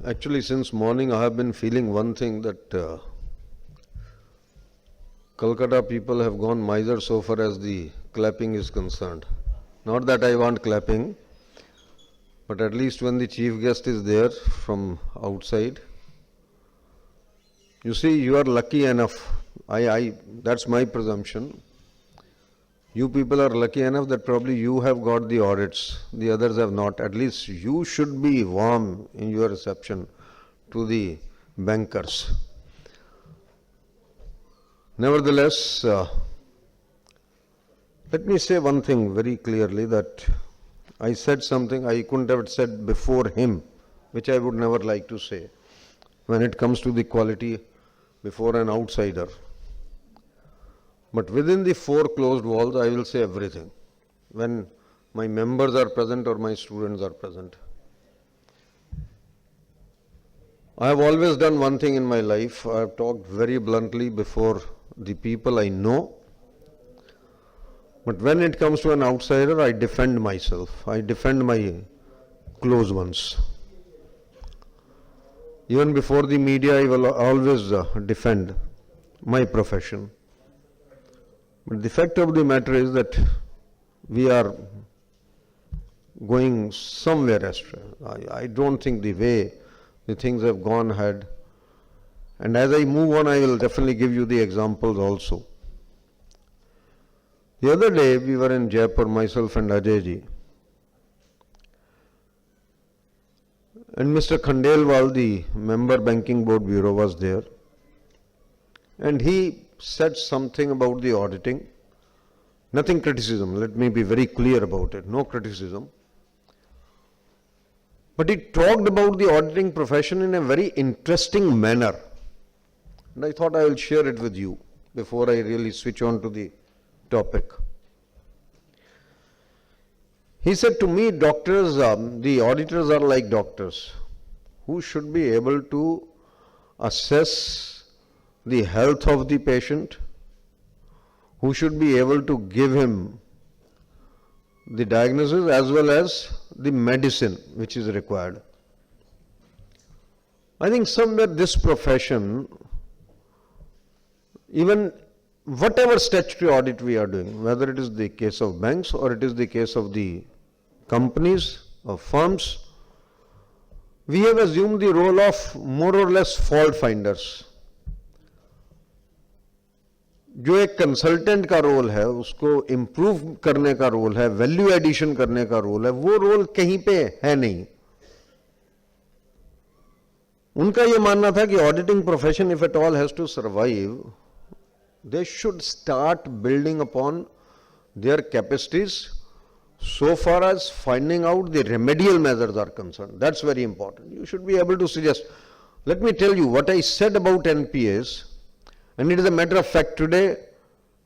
Actually, since morning I have been feeling one thing that Kolkata people have gone miser so far as the clapping is concerned. Not that I want clapping, but at least when the chief guest is there from outside, you see, you are lucky enough. That's my presumption. You people are lucky enough that probably you have got the audits, the others have not. At least you should be warm in your reception to the bankers. Nevertheless, let me say one thing very clearly, that I said something I couldn't have said before him, which I would never like to say when it comes to the quality before an outsider. But within the four closed walls, I will say everything when my members are present or my students are present. I have always done one thing in my life. I have talked very bluntly before the people I know. But when it comes to an outsider, I defend myself. I defend my close ones. Even before the media, I will always defend my profession. But the fact of the matter is that we are going somewhere astray. I don't think the way the things have gone ahead. And as I move on, I will definitely give you the examples also. The other day, we were in Jaipur, myself and Ajay ji. And Mr. Khandelwal, the member Banking Board Bureau, was there. And he said something about the auditing. Nothing criticism, let me be very clear about it, no criticism. But he talked about the auditing profession in a very interesting manner. And I thought I will share it with you before I really switch on to the topic. He said to me, doctors, the auditors are like doctors who should be able to assess the health of the patient, who should be able to give him the diagnosis as well as the medicine which is required. I think somewhere this profession, even whatever statutory audit we are doing, whether it is the case of banks or it is the case of the companies or firms, we have assumed the role of more or less fault finders. जो एक consultant का role है, उसको improve करने का role है, value addition करने का रोल है, वो रोल कहीं पे है नहीं. उनका ये मानना था कि auditing profession if at all has to survive, they should start building upon their capacities so far as finding out the remedial measures are concerned. That's very important. You should be able to suggest. Let me tell you what I said about NPAs. And it is a matter of fact today,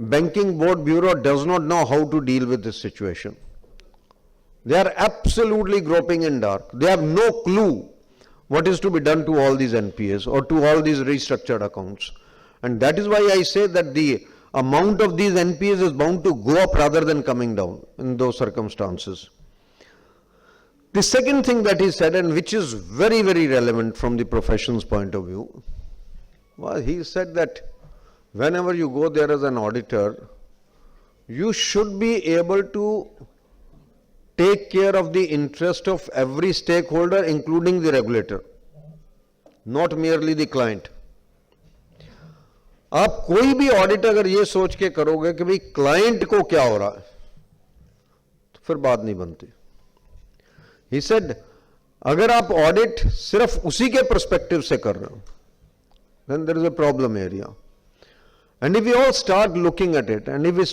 Banking Board Bureau does not know how to deal with this situation. They are absolutely groping in dark. They have no clue what is to be done to all these NPAs or to all these restructured accounts. And that is why I say that the amount of these NPAs is bound to go up rather than coming down in those circumstances. The second thing that he said, and which is very, very relevant from the profession's point of view, was he said that whenever you go there as an auditor, you should be able to take care of the interest of every stakeholder, including the regulator, not merely the client. आप कोई भी audit अगर ये सोच के करोगे कि भाई क्लाइंट को क्या हो रहा है, तो फिर बात नहीं बनती. He said, अगर आप ऑडिट सिर्फ उसी के पर्सपेक्टिव से कर रहे हो, then there is a problem area. And if we all start looking at it, and if we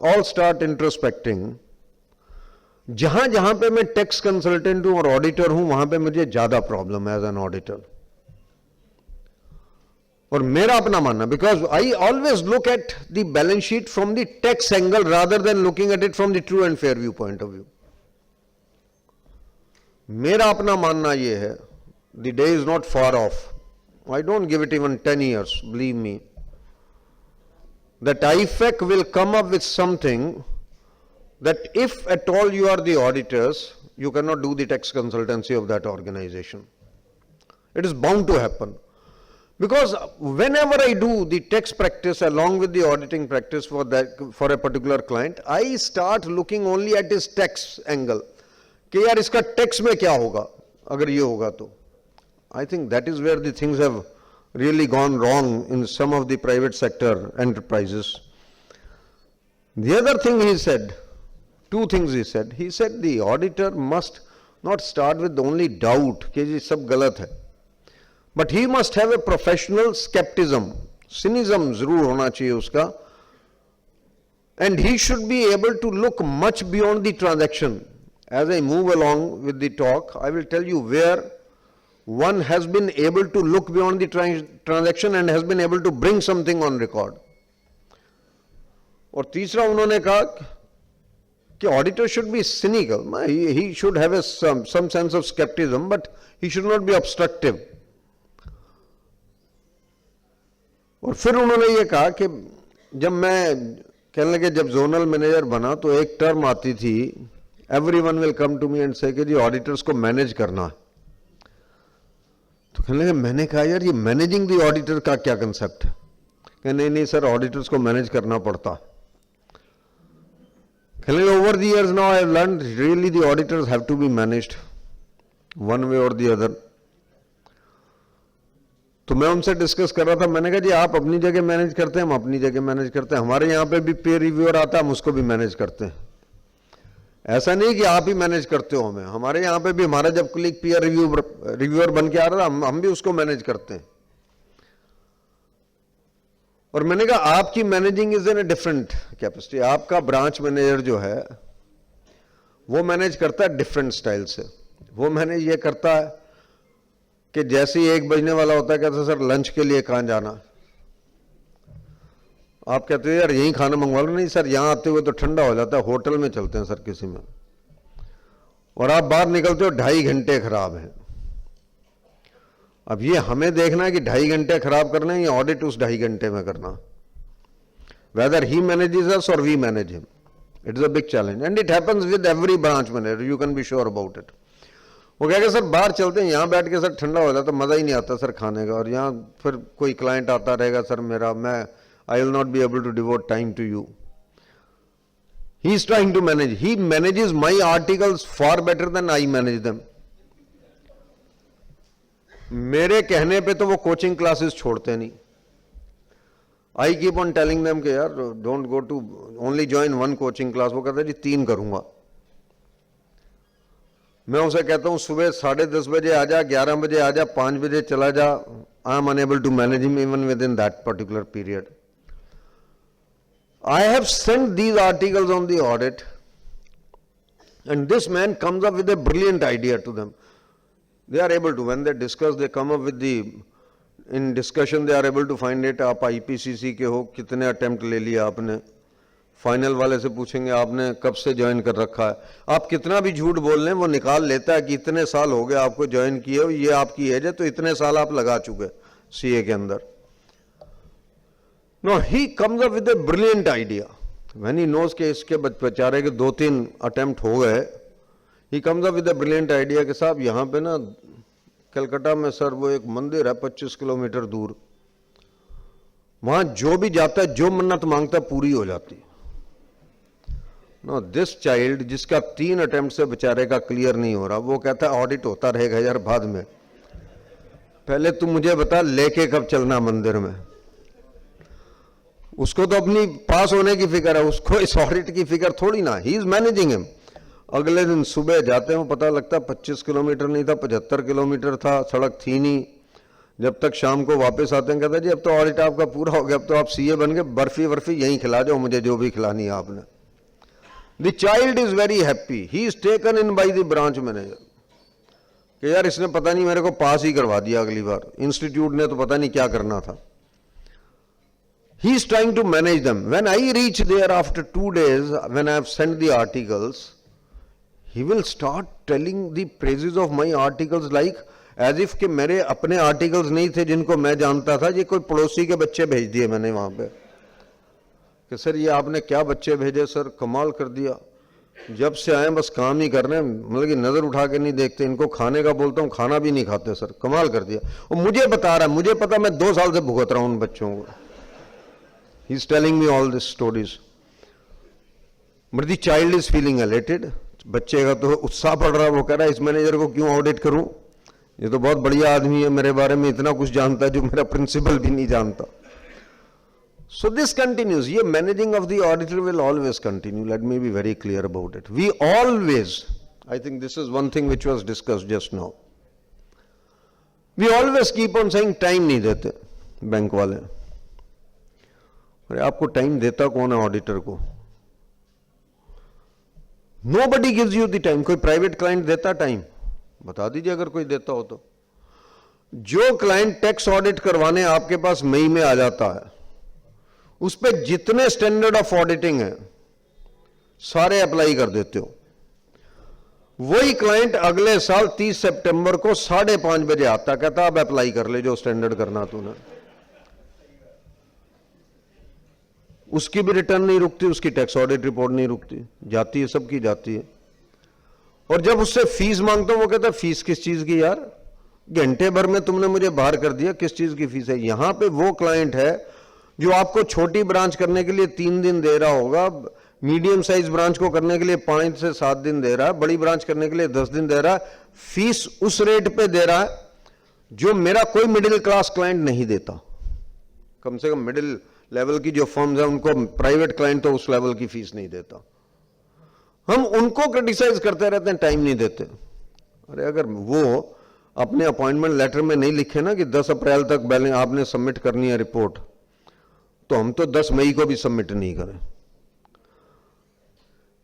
all start introspecting, जहां जहां पे मैं टैक्स कंसल्टेंट हूं और ऑडिटर हूं, वहां पे मुझे ज्यादा प्रॉब्लम है एज एन ऑडिटर. और मेरा अपना मानना, because I always look at the balance sheet from the tax angle rather than looking at it from the true and fair view point of view. मेरा अपना मानना यह है, the day is not far of, I don't give it even 10 years, believe me, that IFAC will come up with something that if at all you are the auditors, you cannot do the tax consultancy of that organization. It is bound to happen. Because whenever I do the tax practice along with the auditing practice for a particular client, I start looking only at his tax angle. कि यार इसका tax में क्या होगा अगर ये होगा तो. I think that is where the things have really gone wrong in some of the private sector enterprises. The other thing he said, two things he said. He said the auditor must not start with only doubt कि ये सब गलत है. But he must have a professional skepticism, cynicism जरूर होना चाहिए उसका, and he should be able to look much beyond the transaction. As I move along with the talk, I will tell you where one has been able to look beyond the transaction and has been able to bring something on record. और तीसरा उन्होंने कहा कि auditor should be cynical. He should have some sense of skepticism, but he should not be obstructive. और फिर उन्होंने ये कहा कि जब मैं कहने लगे जब जोनल मैनेजर बना तो एक टर्म आती थी, everyone will come to me and say कि जी ऑडिटर्स को मैनेज करना. तो कहने लगे, मैंने कहा यार ये मैनेजिंग द ऑडिटर का क्या कंसेप्ट है. कहने नहीं सर ऑडिटर्स को मैनेज करना पड़ता. कहने लगे over the years now I have learned really the auditors have to be managed one way or the other. तो मैं उनसे डिस्कस कर रहा था, मैंने कहा जी आप अपनी जगह मैनेज करते हैं, हम अपनी जगह मैनेज करते हैं. हमारे यहाँ पे भी पीयर रिव्यूअर आता है, हम उसको भी मैनेज करते हैं. ऐसा नहीं कि आप ही मैनेज करते हो हमें. हमारे यहाँ पे भी हमारा जब क्लिक पीयर रिव्यूअर बन के आ रहा था, हम भी उसको मैनेज करते हैं. और मैंने कहा आपकी managing is in a different capacity. आपका ब्रांच मैनेजर जो है वो मैनेज करता है डिफरेंट स्टाइल से. वो मैनेज ये करता है कि जैसे ही 1 बजने वाला होता है कहता है सर लंच के लिए कहाँ जाना. आप कहते हो यार यहीं खाना मंगवा लो. नहीं सर यहाँ आते हुए तो ठंडा हो जाता है, होटल में चलते हैं सर किसी में. और आप बाहर निकलते हो 2.5 घंटे खराब हैं. अब ये हमें देखना है कि 2.5 घंटे खराब करना है या ऑडिट उस 2.5 घंटे में करना. Weather he manages us or we manage him, it is a big challenge and it happens with every branch manager, you can be sure about it. वो कहेगा सर बाहर चलते हैं, यहाँ बैठ के सर ठंडा हो जाता, मजा ही नहीं आता सर खाने का. और यहाँ फिर कोई क्लाइंट आता रहेगा सर मैं I will not be able to devote time to you. He is trying to manage, he manages my articles far better than I manage them. मेरे कहने पे तो वो कोचिंग क्लासेस छोड़ते नहीं. I keep on telling them कि यार don't go to only join 1 coaching class. वो कहता है जी 3 करूंगा. मैं उसे कहता हूं सुबह 10:30 बजे आ जा, 11 बजे आ जा, 5 बजे चला जा. I am unable to manage him even within that particular period. I have sent these articles on the audit and this man comes up with a brilliant idea to them. They are able to, when they discuss, they come up with in discussion they are able to find it. आप IPCC के हो, कितने attempt ले लिया आपने. Final वाले से पूछेंगे आपने कब से ज्वाइन कर रखा है. आप कितना भी झूठ बोल लें वो निकाल लेता है कि इतने साल हो गए आपको ज्वाइन किए हो, ये आपकी एज है तो इतने साल आप लगा चुके CA के अंदर. No, he comes up with a brilliant idea. When he knows कि इसके बेचारे के 2-3 अटेम्प्ट हो गए, he comes up with a brilliant idea कि साहब यहाँ पे ना कलकत्ता में सर वो एक मंदिर है 25 किलोमीटर दूर, वहां जो भी जाता है जो मन्नत मांगता है पूरी हो जाती. नो दिस चाइल्ड जिसका 3 अटेम्प्ट से बेचारे का क्लियर नहीं हो रहा, वो कहता है ऑडिट होता रहेगा यार बाद में, पहले तू मुझे बता लेके कब चलना मंदिर में. उसको तो अपनी पास होने की फिक्र है, उसको इस ऑडिट की फिक्र थोड़ी ना. He is managing him. अगले दिन सुबह जाते हैं, वो पता लगता है 25 किलोमीटर नहीं था 75 किलोमीटर था, सड़क थी नहीं. जब तक शाम को वापस आते हैं कहते हैं जी अब तो ऑडिट आपका पूरा हो गया, अब तो आप CA बन गए, बर्फी वर्फी यहीं खिला जाओ मुझे जो भी खिलानी है आपने. The child is very happy. He is taken in by the branch manager कि यार इसने पता नहीं मेरे को पास ही करवा दिया अगली बार, इंस्टीट्यूट ने तो पता नहीं क्या करना था. He is trying to manage them. When I reach there after 2 days, when I have sent the articles, he will start telling the praises of my articles like as if कि मेरे अपने articles नहीं थे जिनको मैं जानता था, ये कोई पड़ोसी के बच्चे भेज दिए मैंने वहां पे कि सर ये आपने क्या बच्चे भेजे सर, कमाल कर दिया. जब से आए बस काम ही कर रहे हैं, मतलब कि नजर उठा के नहीं देखते। इनको खाने का बोलता हूँ, खाना भी नहीं खाते सर, कमाल कर दिया। और मुझे बता रहा है, मुझे पता, मैं 2 साल से भुगत रहा हूँ उन बच्चों को। He is telling me all this stories. But the child is feeling elated. बच्चे का तो उत्साह पड़ रहा है, वो कह रहा है इस मैनेजर को क्यों ऑडिट करूं, ये तो बहुत बढ़िया आदमी है, मेरे बारे में इतना कुछ जानता है जो मेरा प्रिंसिपल भी नहीं जानता। So this continues. ये managing of the auditor will always continue. Let me be very clear about it. We always, I think this is one thing which was discussed just now. We always keep on saying time नहीं देते bank वाले। अरे आपको time देता कौन है auditor को? Nobody gives you the time. कोई प्राइवेट क्लाइंट देता टाइम? बता दीजिए अगर कोई देता हो तो। जो क्लाइंट टैक्स ऑडिट करवाने आपके पास मई में आ जाता है, उस पे जितने स्टैंडर्ड ऑफ ऑडिटिंग है सारे अप्लाई कर देते हो। वही क्लाइंट अगले साल 30 सितंबर को 5:30 बजे आता, कहता अब अप्लाई कर ले जो स्टैंडर्ड करना तूने। उसकी भी रिटर्न नहीं रुकती, उसकी टैक्स ऑडिट रिपोर्ट नहीं रुकती, जाती है, सबकी जाती है। और जब उससे फीस मांगता हूं, वो कहता फीस किस चीज की यार, घंटे भर में तुमने मुझे बाहर कर दिया, किस चीज की फीस है? यहां पे वो क्लाइंट है जो आपको छोटी ब्रांच करने के लिए 3 दिन दे रहा होगा, मीडियम साइज ब्रांच को करने के लिए 5 से 7 दिन दे रहा है, बड़ी ब्रांच करने के लिए 10 दिन दे रहा है। फीस उस रेट पे दे रहा है जो मेरा कोई मिडिल क्लास क्लाइंट नहीं देता। कम से कम मिडिल लेवल की जो फर्म्स है उनको प्राइवेट क्लाइंट तो उस लेवल की फीस नहीं देता। हम उनको क्रिटिसाइज करते रहते हैं, टाइम नहीं देते। अरे अगर वो अपने अपॉइंटमेंट लेटर में नहीं लिखे ना कि 10 अप्रैल तक बैलेंस आपने सबमिट करनी है रिपोर्ट, तो हम तो 10 मई को भी सबमिट नहीं करें।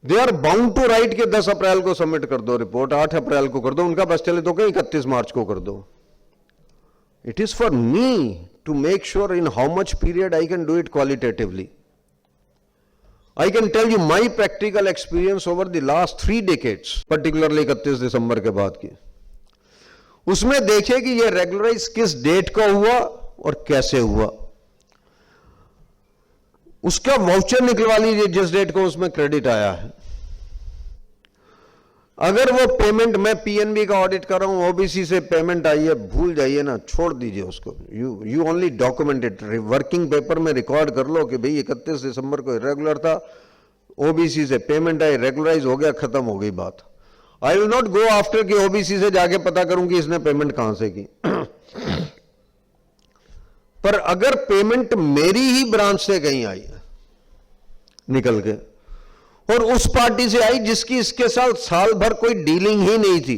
They are bound to write के 10 अप्रैल को सबमिट कर दो रिपोर्ट, 8 अप्रैल को कर दो, उनका बस चले तो कहीं 31 मार्च को कर दो। It is for me to make sure in how much period I can do it qualitatively. I can tell you my practical experience over the last 3 decades, particularly 31 दिसंबर के बाद की। उसमें देखिए कि यह रेगुलराइज किस डेट को हुआ और कैसे हुआ, उसका वाउचर निकलवा लीजिए जिस डेट को उसमें क्रेडिट आया है। अगर वो पेमेंट, मैं पीएनबी का ऑडिट कर रहा हूं, ओबीसी से पेमेंट आई है, भूल जाइए ना, छोड़ दीजिए उसको। You only document it, working paper में रिकॉर्ड कर लो कि भाई 31 दिसंबर को इरेगुलर था, ओबीसी से पेमेंट आई, रेगुलराइज हो गया, खत्म हो गई बात। आई विल नॉट गो आफ्टर कि ओबीसी से जाके पता करूं कि इसने पेमेंट कहां से की। पर अगर पेमेंट मेरी ही ब्रांच से कहीं आई है निकल के, और उस पार्टी से आई जिसकी इसके साथ साल भर कोई डीलिंग ही नहीं थी,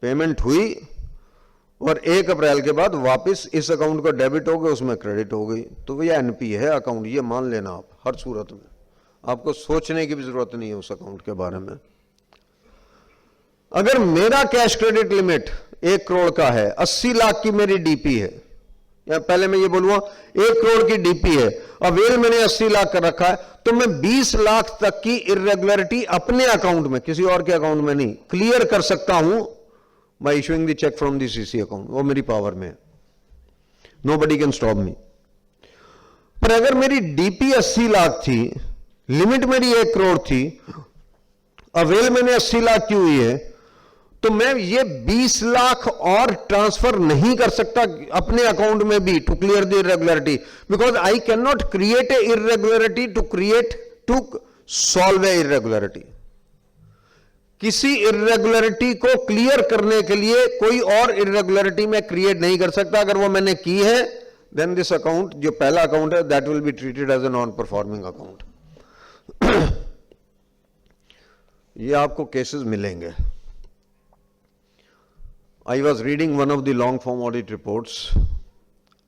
पेमेंट हुई और 1 अप्रैल के बाद वापस इस अकाउंट को डेबिट हो गया, उसमें क्रेडिट हो गई, तो भैया एनपी है अकाउंट, ये मान लेना आप। हर सूरत में आपको सोचने की भी जरूरत नहीं है उस अकाउंट के बारे में। अगर मेरा कैश क्रेडिट लिमिट 1 करोड़ का है, 80 लाख की मेरी डीपी है, या पहले मैं ये बोलूंगा 1 करोड़ की डीपी है, अवेल मैंने 80 लाख कर रखा है, तो मैं 20 लाख तक की इरेगुलरिटी अपने अकाउंट में, किसी और के अकाउंट में नहीं, क्लियर कर सकता हूं by issuing the cheque from the CC account. वो मेरी पावर में है, नोबडी कैन स्टॉप मी। पर अगर मेरी डीपी 80 लाख थी, लिमिट मेरी 1 करोड़ थी, अवेल मैंने 80 लाख की हुई है, तो मैं ये 20 लाख और ट्रांसफर नहीं कर सकता अपने अकाउंट में भी to clear the irregularity, because I cannot create a irregularity to solve a irregularity. किसी इरेगुलरिटी को क्लियर करने के लिए कोई और इरेगुलरिटी मैं क्रिएट नहीं कर सकता। अगर वो मैंने की है, देन दिस अकाउंट, जो पहला अकाउंट है, that will be treated as a non performing account. ये आपको केसेस मिलेंगे। I was reading one of the long form audit reports,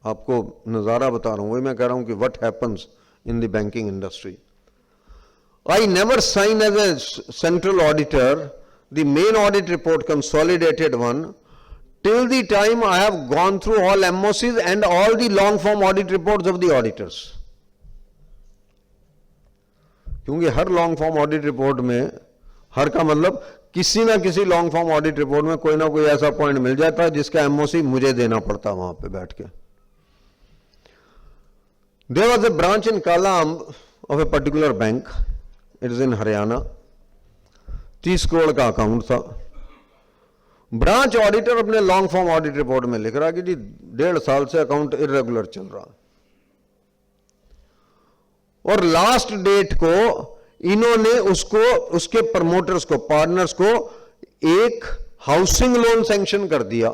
आपको नज़ारा बता रहा हूँ, वही मैं कह रहा हूँ कि what happens in the banking industry. I never sign as a central auditor the main audit report, consolidated one, till the time I have gone through all MOCs and all the long form audit reports of the auditors. क्योंकि हर long form audit report में, हर का मतलब किसी ना किसी long form audit report में कोई ना कोई ऐसा पॉइंट मिल जाता है जिसका एमओसी मुझे देना पड़ता वहां पे बैठ के। There was a branch in Kala Amb of a particular bank, it is in Haryana, 30 crore का अकाउंट था। ब्रांच ऑडिटर अपने लॉन्ग फॉर्म ऑडिट रिपोर्ट में लिख रहा कि जी 1.5 साल से अकाउंट इरेगुलर चल रहा, और लास्ट डेट को इन्होंने उसको, उसके प्रमोटर्स को, पार्टनर्स को एक हाउसिंग लोन सैंक्शन कर दिया,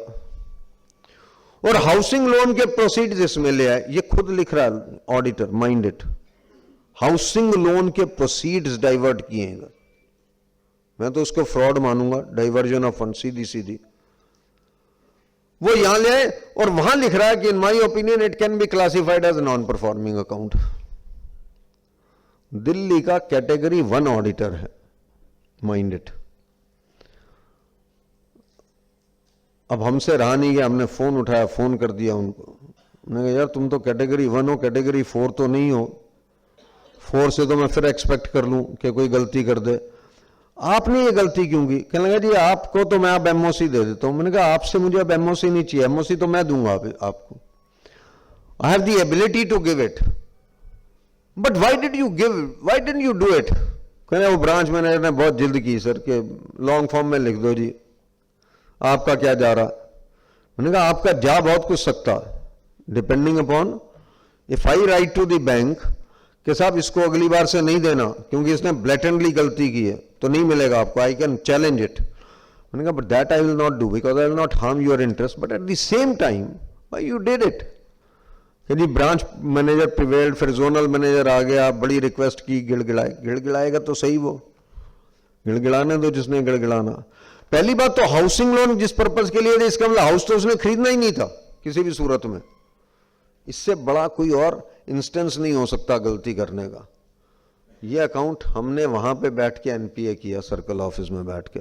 और हाउसिंग लोन के प्रोसीड्स इसमें ले आए। ये खुद लिख रहा है auditor, mind it, housing loan के प्रोसीड्स डाइवर्ट किए हैं। मैं तो उसको फ्रॉड मानूंगा, डाइवर्जन ऑफ फंड, सीधी सीधी। वो यहां ले आए और वहां लिख रहा है कि in my opinion it can be classified as non performing account. Delhi का कैटेगरी 1 ऑडिटर है, माइंड इट। अब हमसे रहा नहीं गया, हमने फोन उठाया, फोन कर दिया उनको। मैंने कहा यार तुम तो कैटेगरी 1 हो, कैटेगरी 4 तो नहीं हो। 4 से तो मैं फिर एक्सपेक्ट कर लूं कि कोई गलती कर दे, आपने ये गलती क्यों की? कहने लगा जी आपको तो मैं अब एमओसी दे देता हूं। मैंने कहा आपसे मुझे अब एमओसी नहीं चाहिए, एमओसी तो मैं दूंगा आपको, I have the ability to give it, but why did you give, why didn't you do it? कहने वो ब्रांच मैनेजर ने बहुत जिल्द की सर कि लॉन्ग फॉर्म में लिख दो जी, आपका क्या जा रहा। मैंने कहा आपका जा बहुत कुछ सकता, depending upon, if I write to the bank कि साहब इसको अगली बार से नहीं देना क्योंकि इसने ब्लैटेंटली गलती की है, तो नहीं मिलेगा आपको, आई कैन चैलेंज इट। मैंने कहा but that I will not do because I will not harm your interest, but at the same time why you did it? यदि ब्रांच मैनेजर प्रिवेल्ड, फिर जोनल मैनेजर आ गया, बड़ी request की, गिड़गिड़ाए, गिड़गिड़ाएगा तो सही, वो गिड़गिड़ाने दो जिसने गिड़गिड़ाना। पहली बात तो हाउसिंग लोन जिस पर्पज के लिए, इसका मतलब हाउस तो उसने खरीदना ही नहीं था किसी भी सूरत में। इससे बड़ा कोई और इंस्टेंस नहीं हो सकता गलती करने का। ये अकाउंट हमने वहां पे बैठ के एनपीए किया, सर्कल ऑफिस में बैठ के,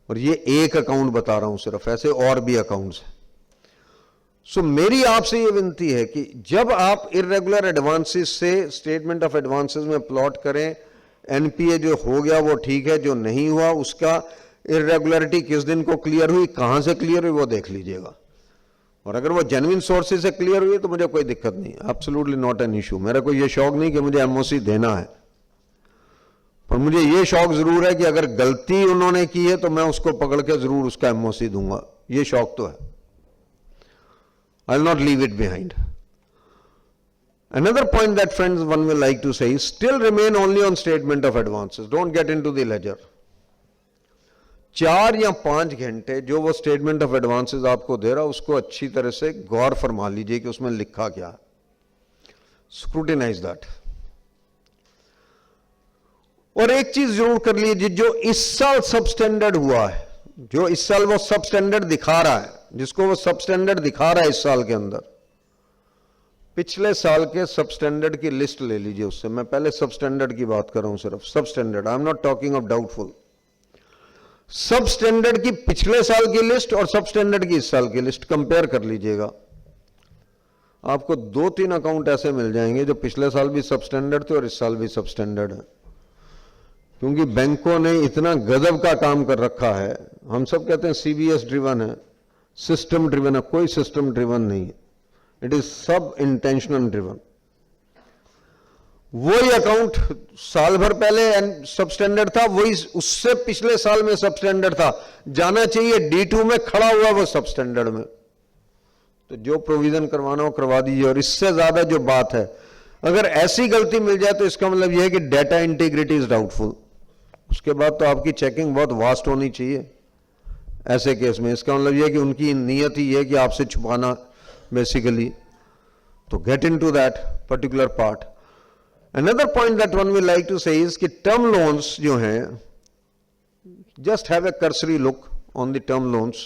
और ये एक अकाउंट बता रहा हूं सिर्फ, ऐसे और भी अकाउंट्स हैं। सो मेरी आपसे ये विनती है कि जब आप इर्रेगुलर एडवांसेस से स्टेटमेंट ऑफ एडवांसेस में प्लॉट करें, एनपीए जो हो गया वो ठीक है, जो नहीं हुआ उसका इर्रेगुलरिटी किस दिन को क्लियर हुई, कहां से क्लियर हुई, वो देख लीजिएगा। और अगर वो जेन्युइन सोर्सेज से क्लियर हुई तो मुझे कोई दिक्कत नहीं, एब्सोल्युटली नॉट एन इशू। मेरा कोई ये शौक नहीं कि मुझे एमओसी देना है, पर मुझे ये शौक जरूर है कि अगर गलती उन्होंने की है तो मैं उसको पकड़ के जरूर उसका एमओसी दूंगा, ये शौक तो है। आई will not leave it behind. Another point that friends one will like to say is still remain only on statement of advances, don't get into the ledger। 4 या 5 घंटे जो वो स्टेटमेंट ऑफ एडवांसेस आपको दे रहा, उसको अच्छी तरह से गौर फरमा लीजिए कि उसमें लिखा क्या है, स्क्रूटिनाइज दैट। और एक चीज जरूर कर लीजिए, जो इस साल सब स्टैंडर्ड हुआ है, जो इस साल वो सब स्टैंडर्ड दिखा रहा है, जिसको वो सब स्टैंडर्ड दिखा रहा है इस साल के अंदर, पिछले साल के सब स्टैंडर्ड की लिस्ट ले लीजिए उससे। मैं पहले सब स्टैंडर्ड की बात कर रहा हूं, सिर्फ सब standard, I am not talking of doubtful. सब स्टैंडर्ड की पिछले साल की लिस्ट और सब स्टैंडर्ड की इस साल की लिस्ट कंपेयर कर लीजिएगा। आपको 2-3 अकाउंट ऐसे मिल जाएंगे जो पिछले साल भी सब स्टैंडर्ड थे और इस साल भी सब स्टैंडर्ड है, क्योंकि बैंकों ने इतना गजब का काम कर रखा है। हम सब कहते हैं सीबीएस ड्रिवन है, सिस्टम ड्रिवन है, कोई सिस्टम ड्रिवन नहीं है, इट इज सब इंटेंशनल ड्रिवन। वही अकाउंट साल भर पहले सब स्टैंडर्ड था, वही उससे पिछले साल में सब स्टैंडर्ड था, जाना चाहिए D2 में, खड़ा हुआ वो सब स्टैंडर्ड में। तो जो प्रोविजन करवाना हो करवा दीजिए। और इससे ज्यादा जो बात है, अगर ऐसी गलती मिल जाए तो इसका मतलब यह है कि डेटा इंटीग्रिटी इज डाउटफुल। उसके बाद तो आपकी चेकिंग बहुत वास्ट होनी चाहिए ऐसे केस में। इसका मतलब यह है कि उनकी नीयत ही है कि आपसे छुपाना बेसिकली। तो get into that particular part. Another point that one will like to say is कि टर्म लोन्स जो हैं, just have a cursory look on the term loans।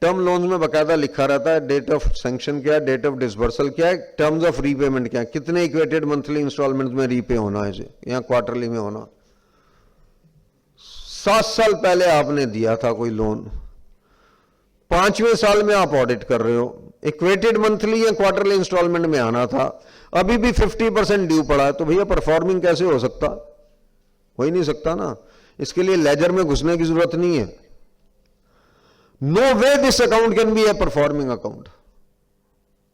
Term loans में बकायदा लिखा रहता है डेट ऑफ सैंक्शन क्या है, डेट ऑफ डिसबर्सल क्या है, टर्म्स ऑफ रीपेमेंट क्या है, कितने इक्वेटेड मंथली इंस्टॉलमेंट में रीपे होना है इसे, या क्वार्टरली में होना। 7 साल पहले आपने दिया था कोई लोन, 5वें साल में आप ऑडिट कर रहे हो, इक्वेटेड मंथली या क्वार्टरली इंस्टॉलमेंट में आना था, अभी भी 50% ड्यू पड़ा है, तो भैया परफॉर्मिंग कैसे हो सकता? हो ही नहीं सकता ना। इसके लिए लेजर में घुसने की जरूरत नहीं है। No way this account can be a performing account.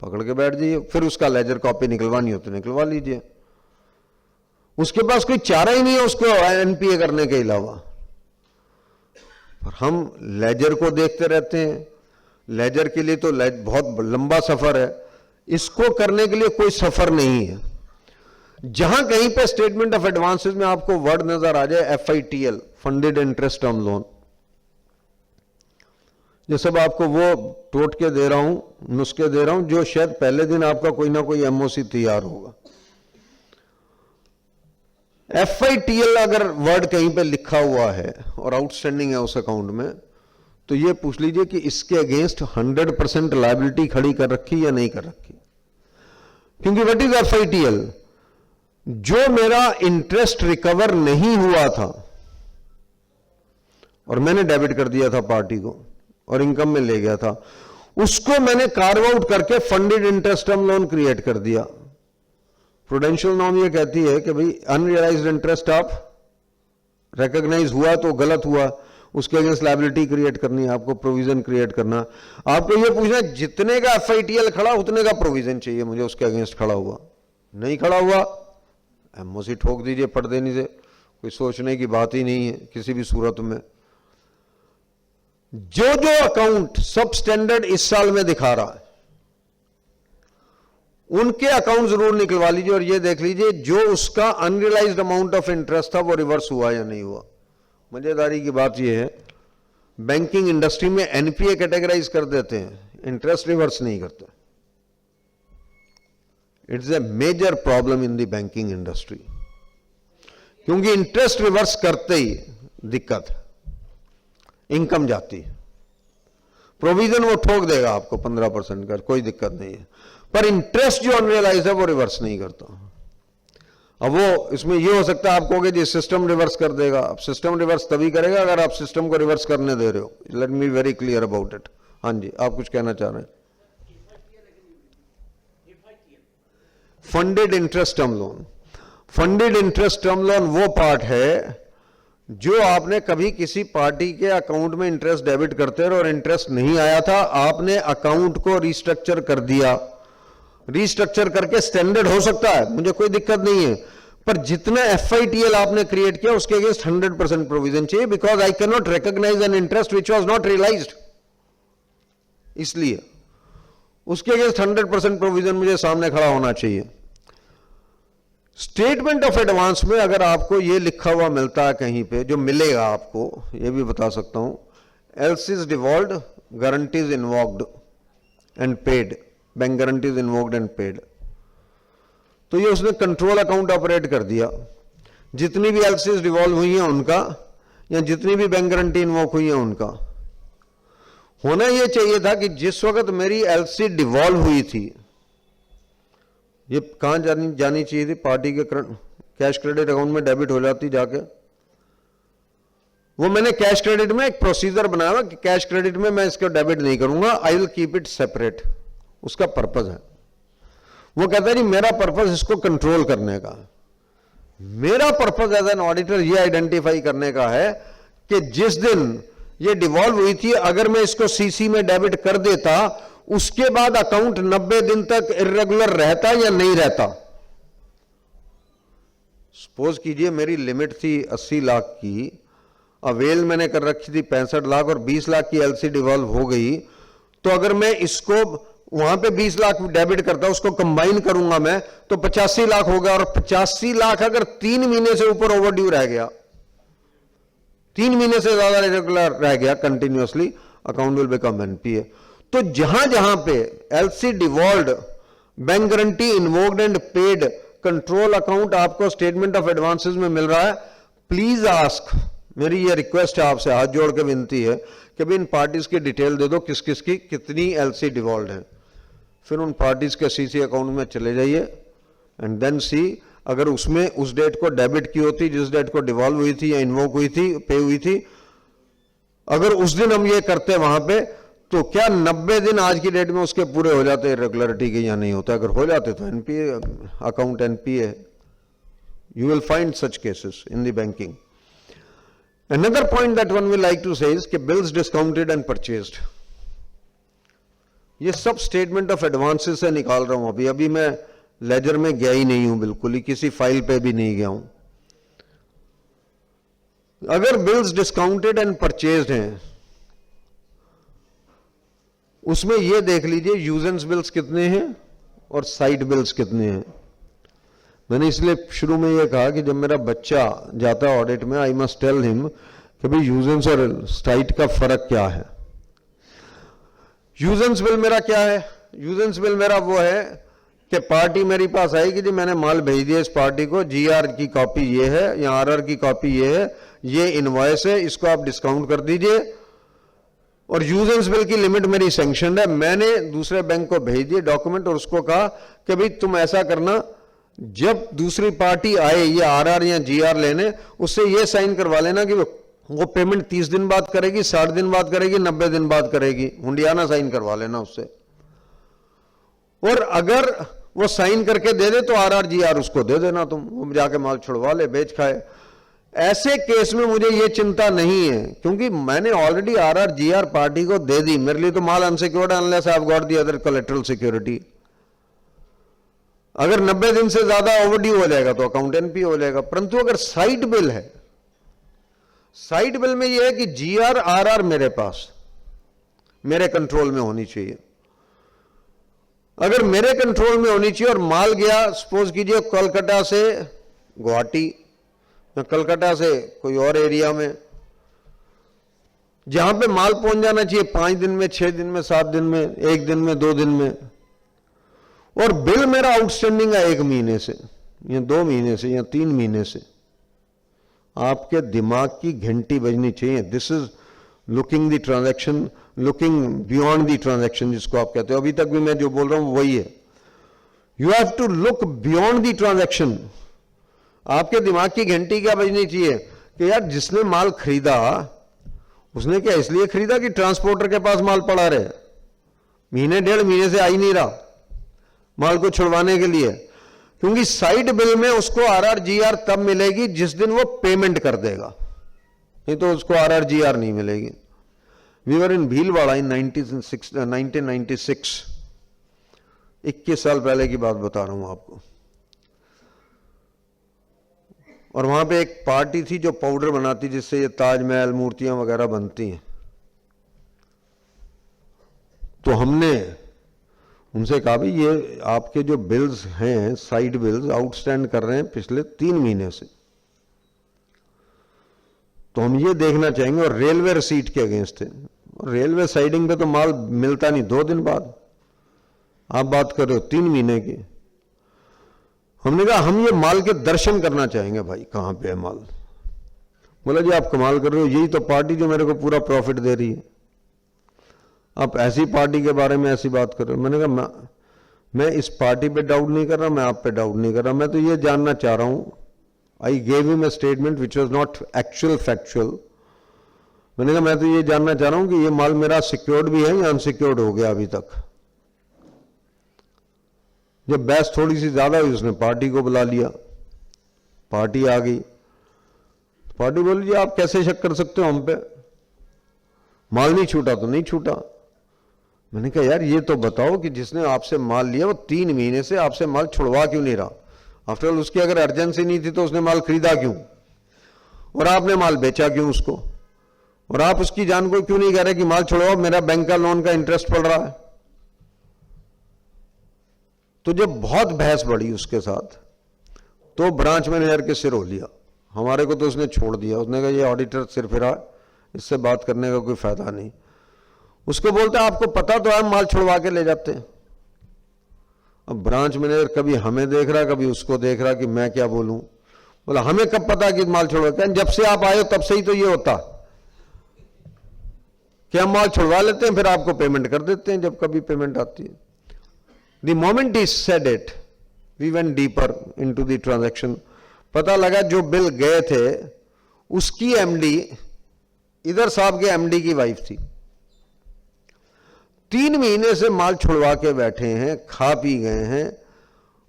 पकड़ के बैठ जाइए, फिर उसका लेजर कॉपी निकलवानी हो तो निकलवा लीजिए। उसके पास कोई चारा ही नहीं है उसको एनपीए करने के अलावा। पर हम लेजर को देखते रहते हैं, लेजर के लिए तो बहुत लंबा सफर है, इसको करने के लिए कोई सफर नहीं है। जहां कहीं पे स्टेटमेंट ऑफ एडवांसेस में आपको वर्ड नजर आ जाए FITL, funded interest term loan, ये सब आपको वो टोट के दे रहा हूं, नुस्खे दे रहा हूं, जो शायद पहले दिन आपका कोई ना कोई MOC तैयार होगा। FITL अगर वर्ड कहीं पे लिखा हुआ है और आउटस्टैंडिंग है उस अकाउंट में, तो ये पूछ लीजिए कि इसके अगेंस्ट 100% लायबिलिटी खड़ी कर रखी या नहीं कर रखी। क्योंकि व्हाट इज FITL? जो मेरा इंटरेस्ट रिकवर नहीं हुआ था और मैंने डेबिट कर दिया था पार्टी को और इनकम में ले गया था, उसको मैंने कार्व आउट करके funded interest term loan create कर दिया। प्रूडेंशियल नॉर्म ये कहती है कि भाई अनरियलाइज्ड इंटरेस्ट आप रिकॉग्नाइज हुआ तो गलत हुआ, उसके अगेंस्ट लायबिलिटी क्रिएट करनी है, आपको प्रोविजन क्रिएट करना। आपको ये पूछना जितने का FITL खड़ा उतने का प्रोविजन चाहिए मुझे उसके अगेंस्ट खड़ा हुआ, नहीं खड़ा हुआ MOC ठोक दीजिए पढ़ देने से, कोई सोचने की बात ही नहीं है किसी भी सूरत में। जो जो अकाउंट सब स्टैंडर्ड इस साल में दिखा रहा है उनके अकाउंट जरूर निकलवा लीजिए और ये देख लीजिए जो उसका अनरियलाइज्ड अमाउंट ऑफ इंटरेस्ट था वो रिवर्स हुआ या नहीं हुआ। मजेदारी की बात यह है, बैंकिंग इंडस्ट्री में NPA कैटेगराइज कर देते हैं, इंटरेस्ट रिवर्स नहीं करते। It's a major problem in the banking industry, क्योंकि इंटरेस्ट रिवर्स करते ही दिक्कत है, इनकम जाती है। प्रोविजन वो ठोक देगा आपको 15% का, कोई दिक्कत नहीं है, पर इंटरेस्ट जो अनरियलाइज है वो रिवर्स नहीं करता। अब वो इसमें ये हो सकता है आप कहोगे जी सिस्टम रिवर्स कर देगा। अब सिस्टम रिवर्स तभी करेगा अगर आप सिस्टम को रिवर्स करने दे रहे हो। Let me very clear about it. हाँ जी, आप कुछ कहना चाह रहे हैं? Funded interest term loan, funded interest term loan वो पार्ट है जो आपने कभी किसी पार्टी के अकाउंट में इंटरेस्ट डेबिट करते रहे और इंटरेस्ट नहीं आया था, आपने अकाउंट को रिस्ट्रक्चर कर दिया। रिस्ट्रक्चर करके स्टैंडर्ड हो सकता है, मुझे कोई दिक्कत नहीं है, पर जितना FITL आपने क्रिएट किया उसके अगेंस्ट 100% प्रोविजन चाहिए, because I cannot recognise an interest which was not realised. इसलिए उसके अगेंस्ट 100% प्रोविजन मुझे सामने खड़ा होना चाहिए। स्टेटमेंट ऑफ एडवांस में अगर आपको यह लिखा हुआ मिलता है कहीं पे, जो मिलेगा आपको, यह भी बता सकता हूं, LCs devolved, guarantees invoked and paid, bank guarantees invoked and paid, तो ये उसने कंट्रोल अकाउंट ऑपरेट कर दिया। जितनी भी एलसीज डिवॉल्व हुई हैं उनका, या जितनी भी बैंक गारंटी इन्वोक हुई है उनका, होना यह चाहिए था कि जिस वक्त मेरी एलसी डिवॉल्व हुई थी, ये कहां जानी चाहिए थी? पार्टी के कैश क्रेडिट अकाउंट में डेबिट हो जाती जाके। वो मैंने कैश क्रेडिट में एक प्रोसीजर बनाया कि कैश क्रेडिट में मैं इसको डेबिट नहीं करूंगा, I will keep it separate. उसका पर्पज है, वो कहता है जी मेरा पर्पज इसको कंट्रोल करने का, मेरा पर्पज एज एन ऑडिटर ये आइडेंटिफाई करने का है कि जिस दिन ये डिवॉल्व हुई थी अगर मैं इसको सीसी में डेबिट कर देता, उसके बाद अकाउंट 90 दिन तक इर्रेगुलर रहता या नहीं रहता। सपोज कीजिए मेरी लिमिट थी 80 लाख की, अवेल मैंने कर रखी थी 65 लाख और 20 लाख की एलसी डिवॉल्व हो गई, तो अगर मैं इसको वहां पे 20 लाख डेबिट करता, उसको कंबाइन करूंगा मैं, तो 85 लाख होगा। और 85 लाख अगर 3 महीने से ऊपर ओवरड्यू रह गया, 3 महीने से ज्यादा रेगुलर रह गया continuously, account will become NPA. तो जहां जहां पे LC devolved, bank guarantee invoked and paid, control account आपको स्टेटमेंट ऑफ एडवांसेस में मिल रहा है, प्लीज आस्क, मेरी ये रिक्वेस्ट है आपसे, हाथ जोड़ के विनती है कि भी इन पार्टीज की डिटेल दे दो, किस किस की कितनी एलसी डिवॉल्व्ड है। फिर उन पार्टीज के सीसी अकाउंट में चले जाइए एंड देन सी, अगर उसमें उस डेट को डेबिट की होती जिस डेट को डिवॉल्व हुई थी या इन्वोक हुई थी, पे हुई थी, अगर उस दिन हम ये करते वहां पे, तो क्या 90 दिन आज की डेट में उसके पूरे हो जाते इरेगुलरिटी के या नहीं होता? अगर हो जाते तो NPA account NPA. You will find such cases in the banking. Another point that one will like to say is कि bills discounted and purchased, ये सब स्टेटमेंट ऑफ एडवांसेस से निकाल रहा हूं। अभी मैं लेजर में गया ही नहीं हूं, बिल्कुल ही किसी फाइल पे भी नहीं गया हूं। अगर बिल्स डिस्काउंटेड एंड परचेज्ड हैं, उसमें यह देख लीजिए यूजेंस बिल्स कितने हैं और साइड बिल्स कितने हैं। मैंने इसलिए शुरू में यह कहा कि जब मेरा बच्चा जाता है ऑडिट में, आई मस्ट टेल हिम कि भाई यूजेंस और साइड का फर्क क्या है। यूजेंस बिल मेरा क्या है? यूजेंस बिल मेरा वो है कि पार्टी मेरे पास आएगी जी मैंने माल भेज दिया इस पार्टी को, जीआर की कॉपी ये है या आरआर की कॉपी ये है, ये इनवॉइस है, इसको आप डिस्काउंट कर दीजिए, और यूजेंस बिल की लिमिट मेरी सैंक्शनड है। मैंने दूसरे बैंक को भेज दिए डॉक्यूमेंट और उसको कहा कि भाई तुम ऐसा करना, जब दूसरी पार्टी आए ये आरआर या जीआर लेने, उससे ये साइन करवा लेना कि वो पेमेंट 30 दिन बाद करेगी, 60 दिन बाद करेगी, 90 दिन बाद करेगी, हुंडियाना साइन करवा लेना उससे। और अगर वो साइन करके दे दे तो आरआर जीआर उसको दे देना, तुम वो जाके माल छुड़वा ले, बेच खाए। ऐसे केस में मुझे ये चिंता नहीं है, क्योंकि मैंने ऑलरेडी आरआर जीआर पार्टी को दे दी, मेरे लिए तो माल unsecured unless I have got the other collateral security. अगर 90 दिन से ज्यादा ओवरड्यू हो जाएगा तो अकाउंट एनपी हो जाएगा। परंतु अगर साइड बिल है, साइड बिल में यह है कि जीआर आरआर मेरे पास, मेरे कंट्रोल में होनी चाहिए। अगर मेरे कंट्रोल में होनी चाहिए और माल गया सपोज कीजिए कोलकाता से गुवाहाटी या कलकत्ता से कोई और एरिया में, जहां पे माल पहुंच जाना चाहिए 5 दिन में, 6 दिन में, 7 दिन में, 1 दिन में, 2 दिन में, और बिल मेरा आउटस्टैंडिंग है 1 महीने से या 2 महीने से या 3 महीने से, आपके दिमाग की घंटी बजनी चाहिए। This is looking the transaction, looking beyond the transaction जिसको आप कहते हो। अभी तक भी मैं जो बोल रहा हूं वही है। You have to look beyond the transaction. आपके दिमाग की घंटी क्या बजनी चाहिए कि यार जिसने माल खरीदा उसने क्या इसलिए खरीदा कि ट्रांसपोर्टर के पास माल पड़ा रहे, महीने 1.5 महीने से आ ही नहीं रहा माल को छुड़वाने के लिए, क्योंकि साइड बिल में उसको आरआर जीआर तब मिलेगी जिस दिन वो पेमेंट कर देगा, नहीं तो उसको आरआर जीआर नहीं मिलेगी। वी वर इन भीलवाड़ा इन 1996, 21 साल पहले की बात बता रहा हूं आपको। और वहां पे एक पार्टी थी जो पाउडर बनाती जिससे ये ताजमहल मूर्तियां वगैरह बनती हैं। तो हमने उनसे कहा भाई ये आपके जो बिल्स हैं, साइड बिल्स आउटस्टैंड कर रहे हैं पिछले 3 महीने से, तो हम ये देखना चाहेंगे, और रेलवे रसीट के अगेंस्ट थे। रेलवे साइडिंग पे तो माल मिलता नहीं 2 दिन बाद, आप बात कर रहे हो 3 महीने की। हमने कहा हम ये माल के दर्शन करना चाहेंगे भाई, कहां पे है माल। बोला जी आप कमाल कर रहे हो, यही तो पार्टी जो मेरे को पूरा प्रॉफिट दे रही है, आप ऐसी पार्टी के बारे में ऐसी बात कर रहे हो। मैंने कहा मैं इस पार्टी पे डाउट नहीं कर रहा, मैं आप पे डाउट नहीं कर रहा, मैं तो ये जानना चाह रहा हूं। I gave him a statement which was not actual factual. मैंने कहा मैं तो ये जानना चाह रहा हूं कि ये माल मेरा सिक्योर्ड भी है या अनसिक्योर्ड हो गया अभी तक। जब बहस थोड़ी सी ज्यादा हुई उसने पार्टी को बुला लिया, पार्टी आ गई, पार्टी बोली जी आप कैसे शक कर सकते हो हम पे, माल नहीं छूटा तो नहीं छूटा। मैंने कहा यार ये तो बताओ कि जिसने आपसे माल लिया वो 3 महीने से आपसे माल छुड़वा क्यों नहीं रहा। आफ्टर ऑल उसकी अगर अर्जेंसी नहीं थी तो उसने माल खरीदा क्यों, और आपने माल बेचा क्यों उसको, और आप उसकी जान को क्यों नहीं कह रहे कि माल छुड़वाओ, मेरा बैंक का लोन का इंटरेस्ट पड़ रहा है। तो जब बहुत बहस बढ़ी उसके साथ तो ब्रांच मैनेजर के सिर हो लिया, हमारे को तो उसने छोड़ दिया। उसने कहा ये ऑडिटर सिर फिरा, इससे बात करने का कोई फायदा नहीं। उसको बोलते आपको पता तो है माल छुड़वा के ले जाते हैं। अब ब्रांच मैनेजर कभी हमें देख रहा कभी उसको देख रहा कि मैं क्या बोलूं। बोला हमें कब पता कि माल छुड़वा, क्या जब से आप आए हो तब से ही तो ये होता कि हम माल छुड़वा लेते हैं फिर आपको पेमेंट कर देते हैं जब कभी पेमेंट आती है। The moment he said it we went deeper into the transaction. पता लगा जो बिल गए थे उसकी एमडी इधर साहब के एमडी की वाइफ थी। 3 महीने से माल छुड़वा के बैठे हैं, खा पी गए हैं,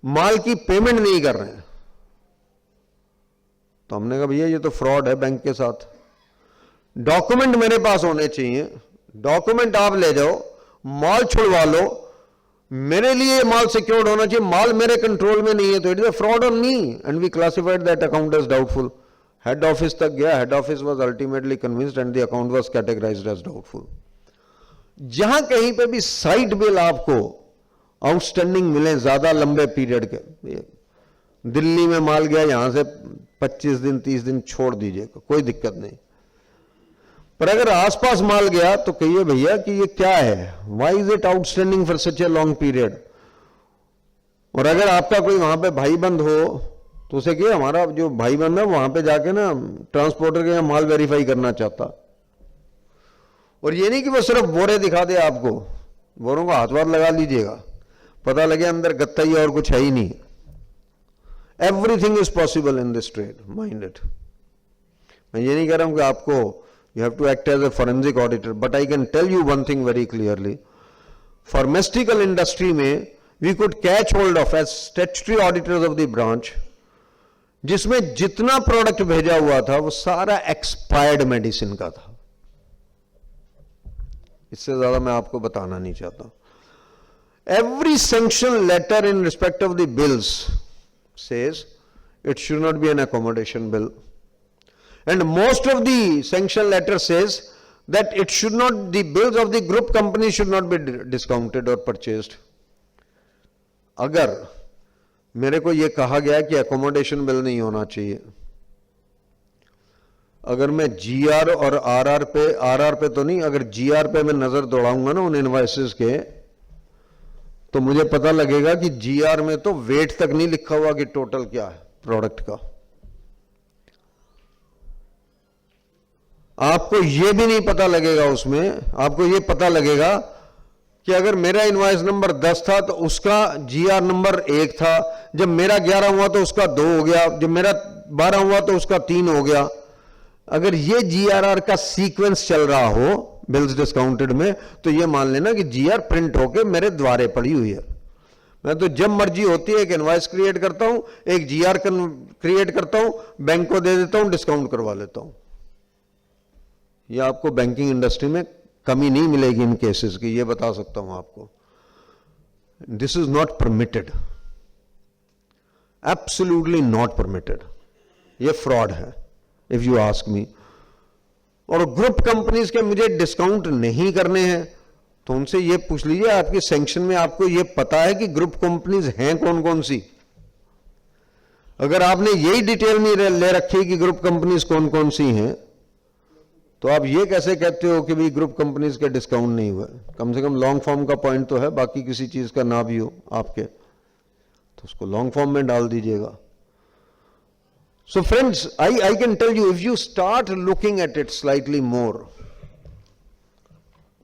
माल की पेमेंट नहीं कर रहे हैं। तो हमने कहा भैया ये तो फ्रॉड है बैंक के साथ, डॉक्यूमेंट मेरे पास होने चाहिए, डॉक्यूमेंट आप ले जाओ, माल छुड़वा लो, मेरे लिए माल सिक्योर्ड होना चाहिए, माल मेरे कंट्रोल में नहीं है, तो it is a fraud on me and we classified that account as doubtful. Head office तक गया, head office was ultimately convinced and the account was categorised as doubtful. जहां कहीं पे भी साइड बिल आपको आउटस्टैंडिंग मिले ज्यादा लंबे पीरियड के, दिल्ली में माल गया, यहां से 25 दिन 30 दिन छोड़ दीजिएगा, कोई दिक्कत नहीं। पर अगर आसपास माल गया तो कहिए भैया कि ये क्या है, why is it outstanding for such a long period. और अगर आपका कोई वहां पे भाई बंद हो तो उसे कहिए हमारा जो भाई बंद है वहां पे जाके ना ट्रांसपोर्टर के यहाँ माल वेरीफाई करना चाहता। और ये नहीं कि वो सिर्फ बोरे दिखा दे आपको, बोरों को हाथ वाथ लगा लीजिएगा, पता लगे अंदर गत्ता ही और कुछ है ही नहीं। Everything is possible in this trade, mind it. मैं ये नहीं कह रहा हूं कि आपको you have to act as a forensic auditor, but I can tell you one thing very clearly, pharmaceutical industry में we could catch hold of as statutory auditors of the branch, जिसमें जितना प्रोडक्ट भेजा हुआ था वो सारा expired medicine का था। इससे ज्यादा मैं आपको बताना नहीं चाहता। Every sanction letter in respect of the bills says it should not be an accommodation bill, and most of the sanction letter says that it should not, the bills of the group company should not be discounted or purchased. अगर मेरे को यह कहा गया कि accommodation bill नहीं होना चाहिए, अगर मैं GR और RR पे तो नहीं, अगर GR पे मैं नजर दौड़ाऊंगा ना उन इनवॉइसेस के, तो मुझे पता लगेगा कि GR में तो वेट तक नहीं लिखा हुआ कि टोटल क्या है प्रोडक्ट का। आपको यह भी नहीं पता लगेगा उसमें, आपको यह पता लगेगा कि अगर मेरा इनवॉइस नंबर 10 था तो उसका GR नंबर 1 था, जब मेरा 11 हुआ तो उसका 2 हो गया, जब मेरा 12 हुआ तो उसका 3 हो गया। अगर ये GRR का सीक्वेंस चल रहा हो बिल्स डिस्काउंटेड में, तो ये मान लेना कि GR प्रिंट होके मेरे द्वारे पड़ी हुई है। मैं तो जब मर्जी होती है एक इनवॉइस क्रिएट करता हूं, एक GR क्रिएट करता हूं, बैंक को दे देता हूं, डिस्काउंट करवा लेता हूं। ये आपको बैंकिंग इंडस्ट्री में कमी नहीं मिलेगी इन केसेस की, ये बता सकता हूं आपको। This is not permitted, absolutely not permitted. ये फ्रॉड है इफ यू आस्क मी। और ग्रुप कंपनीज के मुझे डिस्काउंट नहीं करने हैं तो उनसे ये पूछ लीजिए आपके सैंक्शन में आपको ये पता है कि ग्रुप कंपनीज हैं कौन कौन सी। अगर आपने यही डिटेल में ले रखी कि ग्रुप कंपनीज कौन कौन सी हैं, तो आप ये कैसे कहते हो कि भाई ग्रुप कंपनीज के डिस्काउंट नहीं हुआ। कम से कम लॉन्ग फॉर्म का पॉइंट तो है, बाकी किसी चीज का ना भी हो आपके तो उसको लॉन्ग फॉर्म में डाल दीजिएगा। So friends, I can tell you, if you start looking at it slightly more,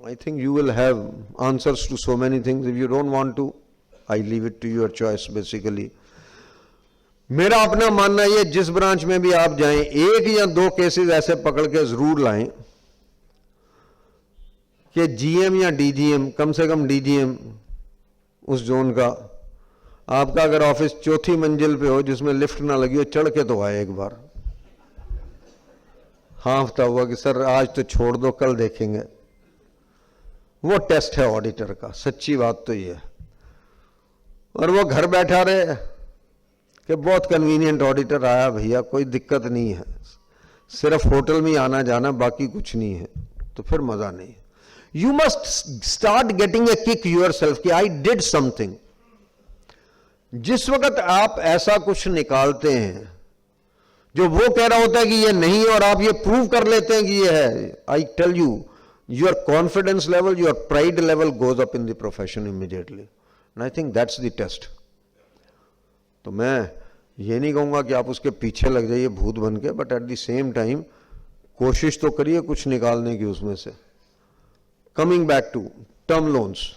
I think you will have answers to so many things. If you don't want to, I leave it to your choice basically. मेरा अपना मानना ये, जिस branch में भी आप जाएं, एक या दो केसेस ऐसे पकड़ के जरूर लाएं कि GM या DGM, कम से कम DGM उस जोन का, आपका अगर ऑफिस चौथी मंजिल पे हो जिसमें लिफ्ट ना लगी हो, चढ़ के तो आए एक बार, हाँ हफ्ता हुआ कि सर आज तो छोड़ दो कल देखेंगे। वो टेस्ट है ऑडिटर का, सच्ची बात तो ये है। और वो घर बैठा रहे कि बहुत कन्वीनियंट ऑडिटर आया भैया, कोई दिक्कत नहीं है, सिर्फ होटल में आना जाना, बाकी कुछ नहीं है, तो फिर मजा नहीं। You must start getting a kick yourself कि आई डिड समथिंग। जिस वक्त आप ऐसा कुछ निकालते हैं जो वो कह रहा होता है कि ये नहीं है और आप ये प्रूव कर लेते हैं कि ये है, I tell you, your confidence level, your pride level goes up in the profession immediately, and I think that's the test. तो मैं ये नहीं कहूंगा कि आप उसके पीछे लग जाइए भूत बन के, but at the same time कोशिश तो करिए कुछ निकालने की उसमें से। Coming back to term loans,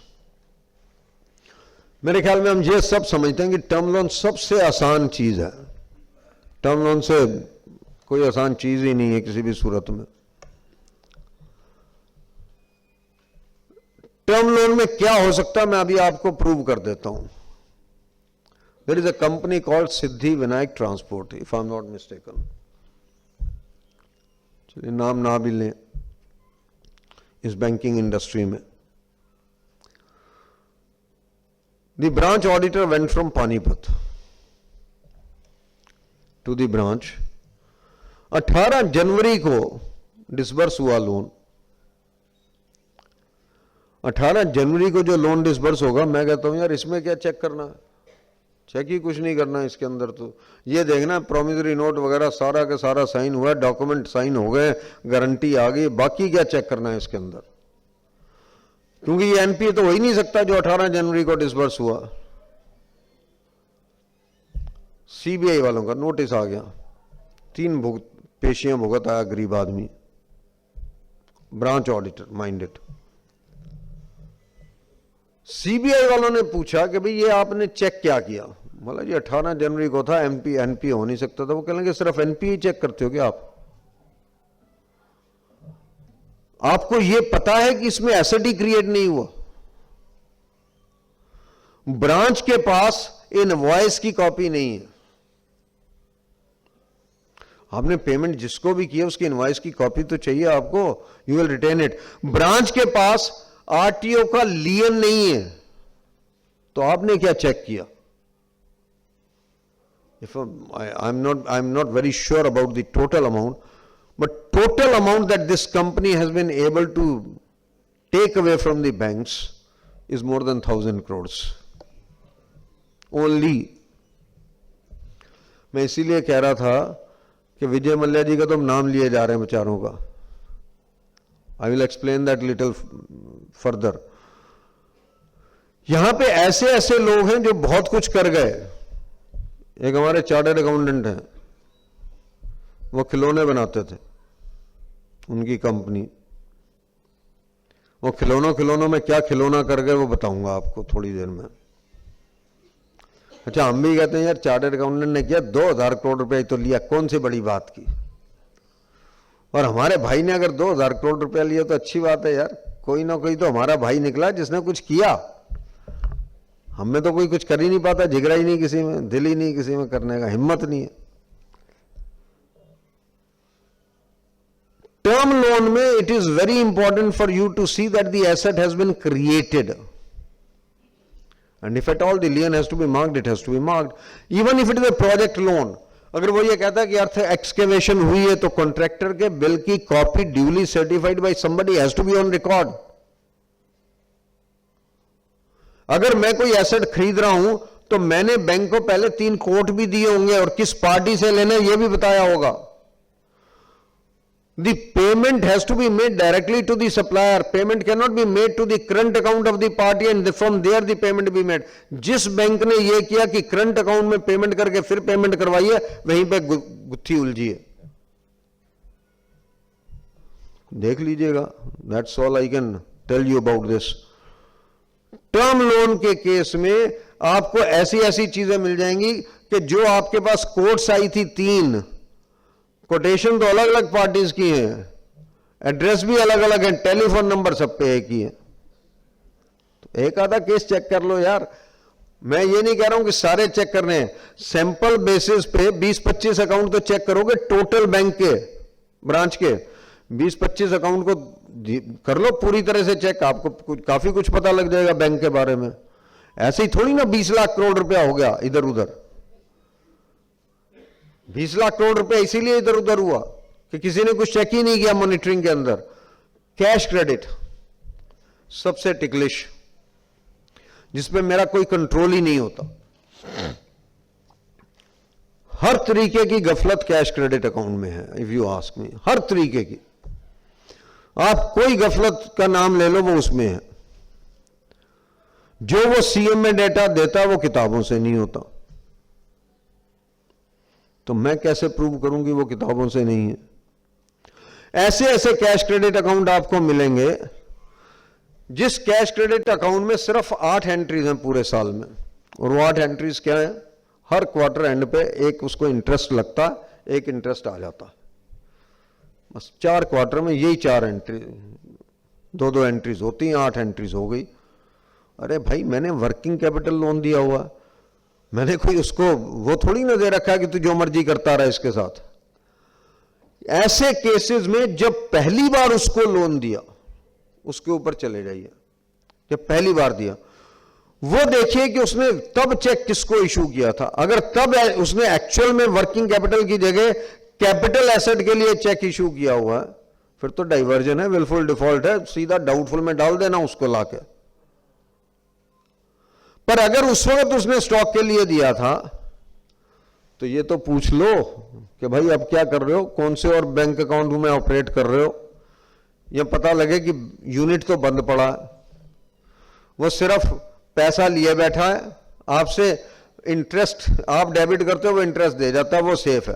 मेरे ख्याल में हम ये सब समझते हैं कि टर्म लोन सबसे आसान चीज है। टर्म लोन से कोई आसान चीज ही नहीं है किसी भी सूरत में। टर्म लोन में क्या हो सकता है मैं अभी आपको प्रूव कर देता हूं। There is a company called Siddhi Vinayak transport, if I am not mistaken, चलिए नाम ना भी लें इस बैंकिंग इंडस्ट्री में। The branch auditor went from Panipat to the branch. 18 जनवरी को डिसबर्स हुआ लोन. 18 जनवरी को जो लोन डिसबर्स होगा, मैं कहता हूं यार इसमें क्या चेक करना, चेक ही कुछ नहीं करना इसके अंदर. तो ये देखना प्रोमिसरी नोट वगैरह सारा का सारा साइन हुआ, डॉक्यूमेंट साइन हो गए, गारंटी आ गई, बाकी क्या चेक करना है इसके अंदर. क्योंकि ये एनपीए तो हो ही नहीं सकता जो 18 जनवरी को डिसबर्स हुआ. सीबीआई वालों का नोटिस आ गया, 3 पेशियां भुगत आया गरीब आदमी. Branch auditor minded. सीबीआई वालों ने पूछा कि भाई ये आपने चेक क्या किया. बोला जी 18 जनवरी को था, एनपीए हो नहीं सकता था. वो कहेंगे सिर्फ एनपीए चेक करते हो क्या आप? आपको ये पता है कि इसमें एसेट ही क्रिएट नहीं हुआ? ब्रांच के पास इनवॉइस की कॉपी नहीं है. आपने पेमेंट जिसको भी किया उसकी इनवॉइस की कॉपी तो चाहिए आपको. You will retain it. Branch के पास आरटीओ का लियन नहीं है, तो आपने क्या चेक किया? If I'm not very sure about the total amount, but total amount that this company has been able to take away from the banks is more than 1,000 crores. Only. मैं इसीलिए कह रहा था कि विजय मल्ल्या जी का तो नाम लिए जा रहे हैं बेचारों का. I will explain that little further. यहां पे ऐसे ऐसे लोग हैं जो बहुत कुछ कर गए. एक हमारे चार्टर्ड अकाउंटेंट हैं, वो खिलौने बनाते थे, उनकी कंपनी. वो खिलौनों में क्या खिलौना कर गए वो बताऊंगा आपको थोड़ी देर में. अच्छा, हम भी कहते हैं यार चार्टर्ड अकाउंटेंट ने किया 2,000 करोड़ रुपए तो लिया, कौन सी बड़ी बात की. और हमारे भाई ने अगर 2,000 करोड़ रुपया लिया तो अच्छी बात है यार. कोई ना कोई तो हमारा भाई निकला जिसने कुछ किया. हमें तो कोई कुछ कर ही नहीं पाता, जिगरा ही नहीं किसी में, दिल ही नहीं किसी में करने का, हिम्मत नहीं है. टर्म लोन में it is very important for you to see that the asset has been created, and if at all the lien has to be marked, it has to be marked. Even if it is a project loan, अगर वो ये कहता है कि अर्थ excavation हुई है तो contractor के बिल की copy duly certified by somebody has to be on record. अगर मैं कोई एसेट खरीद रहा हूं तो मैंने बैंक को पहले 3 कोट भी दिए होंगे और किस पार्टी से लेना यह भी बताया होगा. The payment has to be made directly to the supplier. Payment cannot be made to the current account of the party and from there the payment be made. जिस बैंक ने ये किया कि करंट अकाउंट में payment करके फिर payment करवाइए, वहीं पे गुत्थी उलझी है. देख लीजिएगा. That's all I can tell you about this. Term loan के केस में आपको ऐसी ऐसी चीजें मिल जाएंगी कि जो आपके पास कोट्स आई थी 3, कोटेशन तो अलग अलग पार्टीज की हैं, एड्रेस भी अलग अलग है, टेलीफोन नंबर सब पे एक ही है. तो एक आधा केस चेक कर लो यार. मैं ये नहीं कह रहा हूं कि सारे चेक करने हैं. सैंपल बेसिस पे 20-25 अकाउंट तो चेक करोगे टोटल बैंक के, ब्रांच के 20-25 अकाउंट को कर लो पूरी तरह से चेक. आपको काफी कुछ पता लग जाएगा बैंक के बारे में. ऐसे ही थोड़ी ना 20 लाख करोड़ रुपया हो गया इधर उधर. 20 लाख करोड़ रुपया इसीलिए इधर उधर हुआ कि किसी ने कुछ चेक ही नहीं किया मॉनिटरिंग के अंदर. कैश क्रेडिट सबसे टिकलिश, जिसपे मेरा कोई कंट्रोल ही नहीं होता. हर तरीके की गफलत कैश क्रेडिट अकाउंट में है. इफ यू आस्क मी, हर तरीके की. आप कोई गफलत का नाम ले लो वो उसमें है. जो वो सीएम में डेटा देता वो किताबों से नहीं होता. तो मैं कैसे प्रूव करूंगी वो किताबों से नहीं है. ऐसे ऐसे कैश क्रेडिट अकाउंट आपको मिलेंगे जिस कैश क्रेडिट अकाउंट में सिर्फ 8 एंट्रीज हैं पूरे साल में. और वो 8 एंट्रीज क्या है? हर क्वार्टर एंड पे एक उसको इंटरेस्ट लगता, एक इंटरेस्ट आ जाता. बस 4 क्वार्टर में यही 4 एंट्री, 2-2 एंट्रीज होती हैं, 8 एंट्रीज हो गई. अरे भाई मैंने वर्किंग कैपिटल लोन दिया हुआ, मैंने कोई उसको वो थोड़ी ना दे रखा है कि तू जो मर्जी करता रहा इसके साथ. ऐसे केसेस में जब पहली बार उसको लोन दिया उसके ऊपर चले जाइए. जब पहली बार दिया वो देखिए कि उसने तब चेक किसको इशू किया था। अगर तब उसने एक्चुअल में वर्किंग कैपिटल की जगह कैपिटल एसेट के लिए चेक इशू किया हुआ है, फिर तो डाइवर्जन है, विलफुल डिफॉल्ट है, सीधा डाउटफुल में डाल देना उसको लाके। पर अगर उस वक्त उसने स्टॉक के लिए दिया था तो ये तो पूछ लो कि भाई अब क्या कर रहे हो, कौन से और बैंक अकाउंट में ऑपरेट कर रहे हो। यह पता लगे कि यूनिट तो बंद पड़ा है, वो सिर्फ पैसा लिए बैठा है, आपसे इंटरेस्ट आप डेबिट करते हो, वो इंटरेस्ट दे जाता है, वो सेफ है,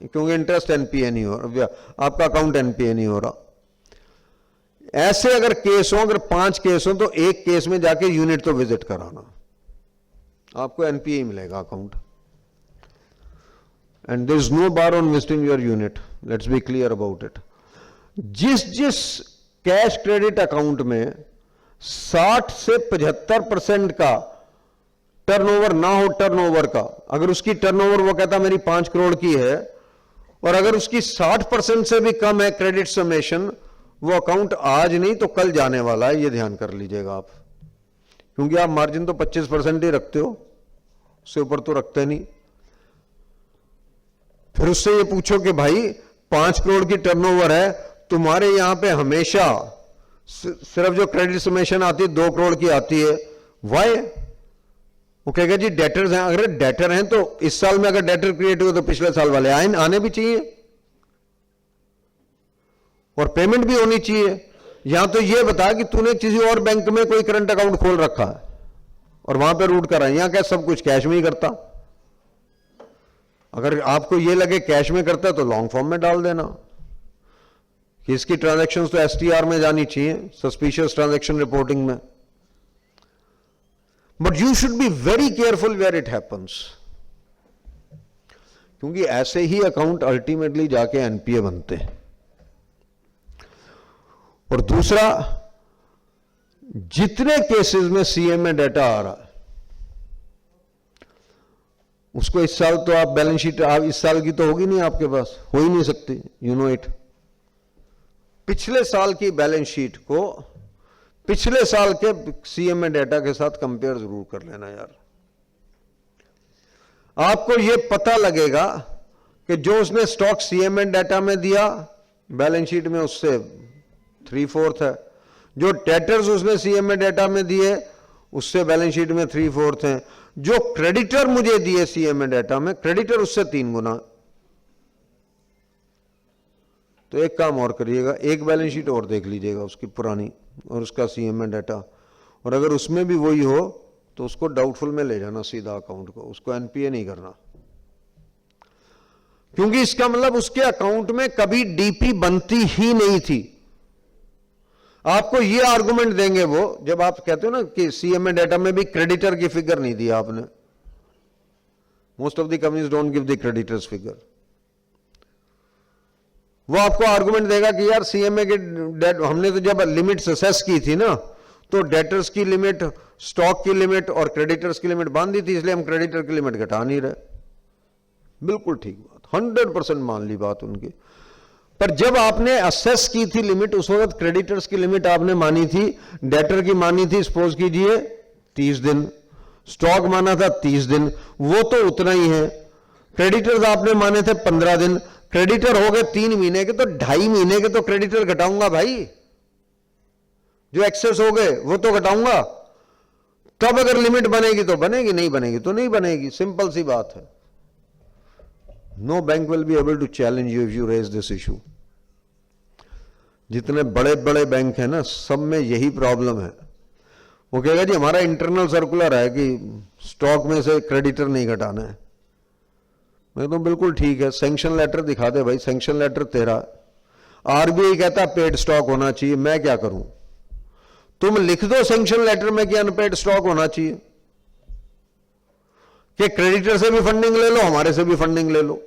क्योंकि इंटरेस्ट एनपीए नहीं हो रहा, आपका अकाउंट एनपीए नहीं हो रहा। ऐसे अगर केस हो, अगर 5 केस हो, तो एक केस में जाके यूनिट तो विजिट कराना, आपको एनपीए मिलेगा account. And there is no bar on visiting your unit, let's be clear about it. जिस कैश क्रेडिट अकाउंट में 60 से 75% का टर्नओवर ना हो, टर्नओवर का, अगर उसकी टर्नओवर वो कहता मेरी 5 करोड़ की है, और अगर उसकी 60% से भी कम है क्रेडिट समेशन, वो अकाउंट आज नहीं तो कल जाने वाला है, ये ध्यान कर लीजिएगा आप। क्योंकि आप मार्जिन तो 25% ही रखते हो, उससे ऊपर तो रखते नहीं। फिर उससे ये पूछो कि भाई 5 करोड़ की टर्नओवर है, तुम्हारे यहां पे हमेशा सिर्फ जो क्रेडिट समेशन आती है 2 करोड़ की आती है, वाई? वो कहेगा जी डेटर्स हैं। अगर डेटर हैं तो इस साल में अगर डेटर क्रिएट हुए तो पिछले साल वाले आने भी चाहिए और पेमेंट भी होनी चाहिए। यहां तो ये बता कि तूने किसी और बैंक में कोई करंट अकाउंट खोल रखा है और वहां पे रूट कर रहा है, यहां क्या सब कुछ कैश में ही करता। अगर आपको ये लगे कैश में करता है तो लॉन्ग फॉर्म में डाल देना कि इसकी ट्रांजैक्शंस तो एसटीआर में जानी चाहिए, सस्पिशियस ट्रांजैक्शन रिपोर्टिंग में। But you should be very careful where it happens, क्योंकि ऐसे ही अकाउंट अल्टीमेटली जाके एनपीए बनते हैं। और दूसरा, जितने केसेस में सीएमए डाटा आ रहा है उसको इस साल तो आप बैलेंस शीट आप इस साल की तो होगी नहीं आपके पास, हो ही नहीं सकती, यू नो इट। पिछले साल की बैलेंस शीट को पिछले साल के सीएमए डाटा के साथ कंपेयर जरूर कर लेना यार। आपको यह पता लगेगा कि जो उसने स्टॉक सीएमए डाटा में दिया बैलेंस शीट में उससे 3/4 है, जो डेटर्स उसने सीएमए डाटा में दिए उससे बैलेंस शीट में 3/4 है, जो क्रेडिटर मुझे दिए सीएमए डाटा में क्रेडिटर उससे 3 गुना। तो एक काम और करिएगा, एक बैलेंस शीट और देख लीजिएगा उसकी पुरानी और उसका सीएमए डाटा, और अगर उसमें भी वही हो तो उसको डाउटफुल में ले जाना सीधा अकाउंट को, उसको एनपीए नहीं करना। क्योंकि इसका मतलब उसके अकाउंट में कभी डीपी बनती ही नहीं थी। आपको ये आर्गुमेंट देंगे वो जब आप कहते हो ना कि सीएमए डाटा में भी क्रेडिटर की फिगर नहीं दी आपने। Most of the companies don't give the creditors figure. वो आपको आर्गुमेंट देगा कि यार सीएमए के हमने तो जब लिमिट असेस की थी ना तो डेटर्स की लिमिट, स्टॉक की लिमिट और क्रेडिटर्स की लिमिट बांध दी थी, इसलिए हम क्रेडिटर की लिमिट घटा नहीं रहे। बिल्कुल ठीक बात, 100% मान ली बात उनकी। पर जब आपने असेस की थी लिमिट, उस वक्त क्रेडिटर्स की लिमिट आपने मानी थी, डेटर की मानी थी सपोज कीजिए 30 दिन, स्टॉक माना था 30 दिन, वो तो उतना ही है। क्रेडिटर्स आपने माने थे 15 दिन, क्रेडिटर हो गए 3 महीने के, तो 2.5 महीने के तो क्रेडिटर घटाऊंगा भाई, जो एक्सेस हो गए वो तो घटाऊंगा। तब अगर लिमिट बनेगी तो बनेगी, नहीं बनेगी तो नहीं बनेगी, सिंपल सी बात है। No bank will be able to challenge you if you raise this issue. जितने बड़े बड़े बैंक हैं ना, सब में यही प्रॉब्लम है। वो कहेगा जी हमारा इंटरनल सर्कुलर है कि स्टॉक में से क्रेडिटर नहीं घटाना है। मैं तो बिल्कुल ठीक है, सैंक्शन लेटर दिखा दे भाई, सैंक्शन लेटर तेरा। आरबीआई कहता पेड स्टॉक होना चाहिए, मैं क्या करूं? तुम लिख दो सैंक्शन लेटर में कि अनपेड स्टॉक होना चाहिए, कि क्रेडिटर से भी फंडिंग ले लो, हमारे से भी फंडिंग ले लो।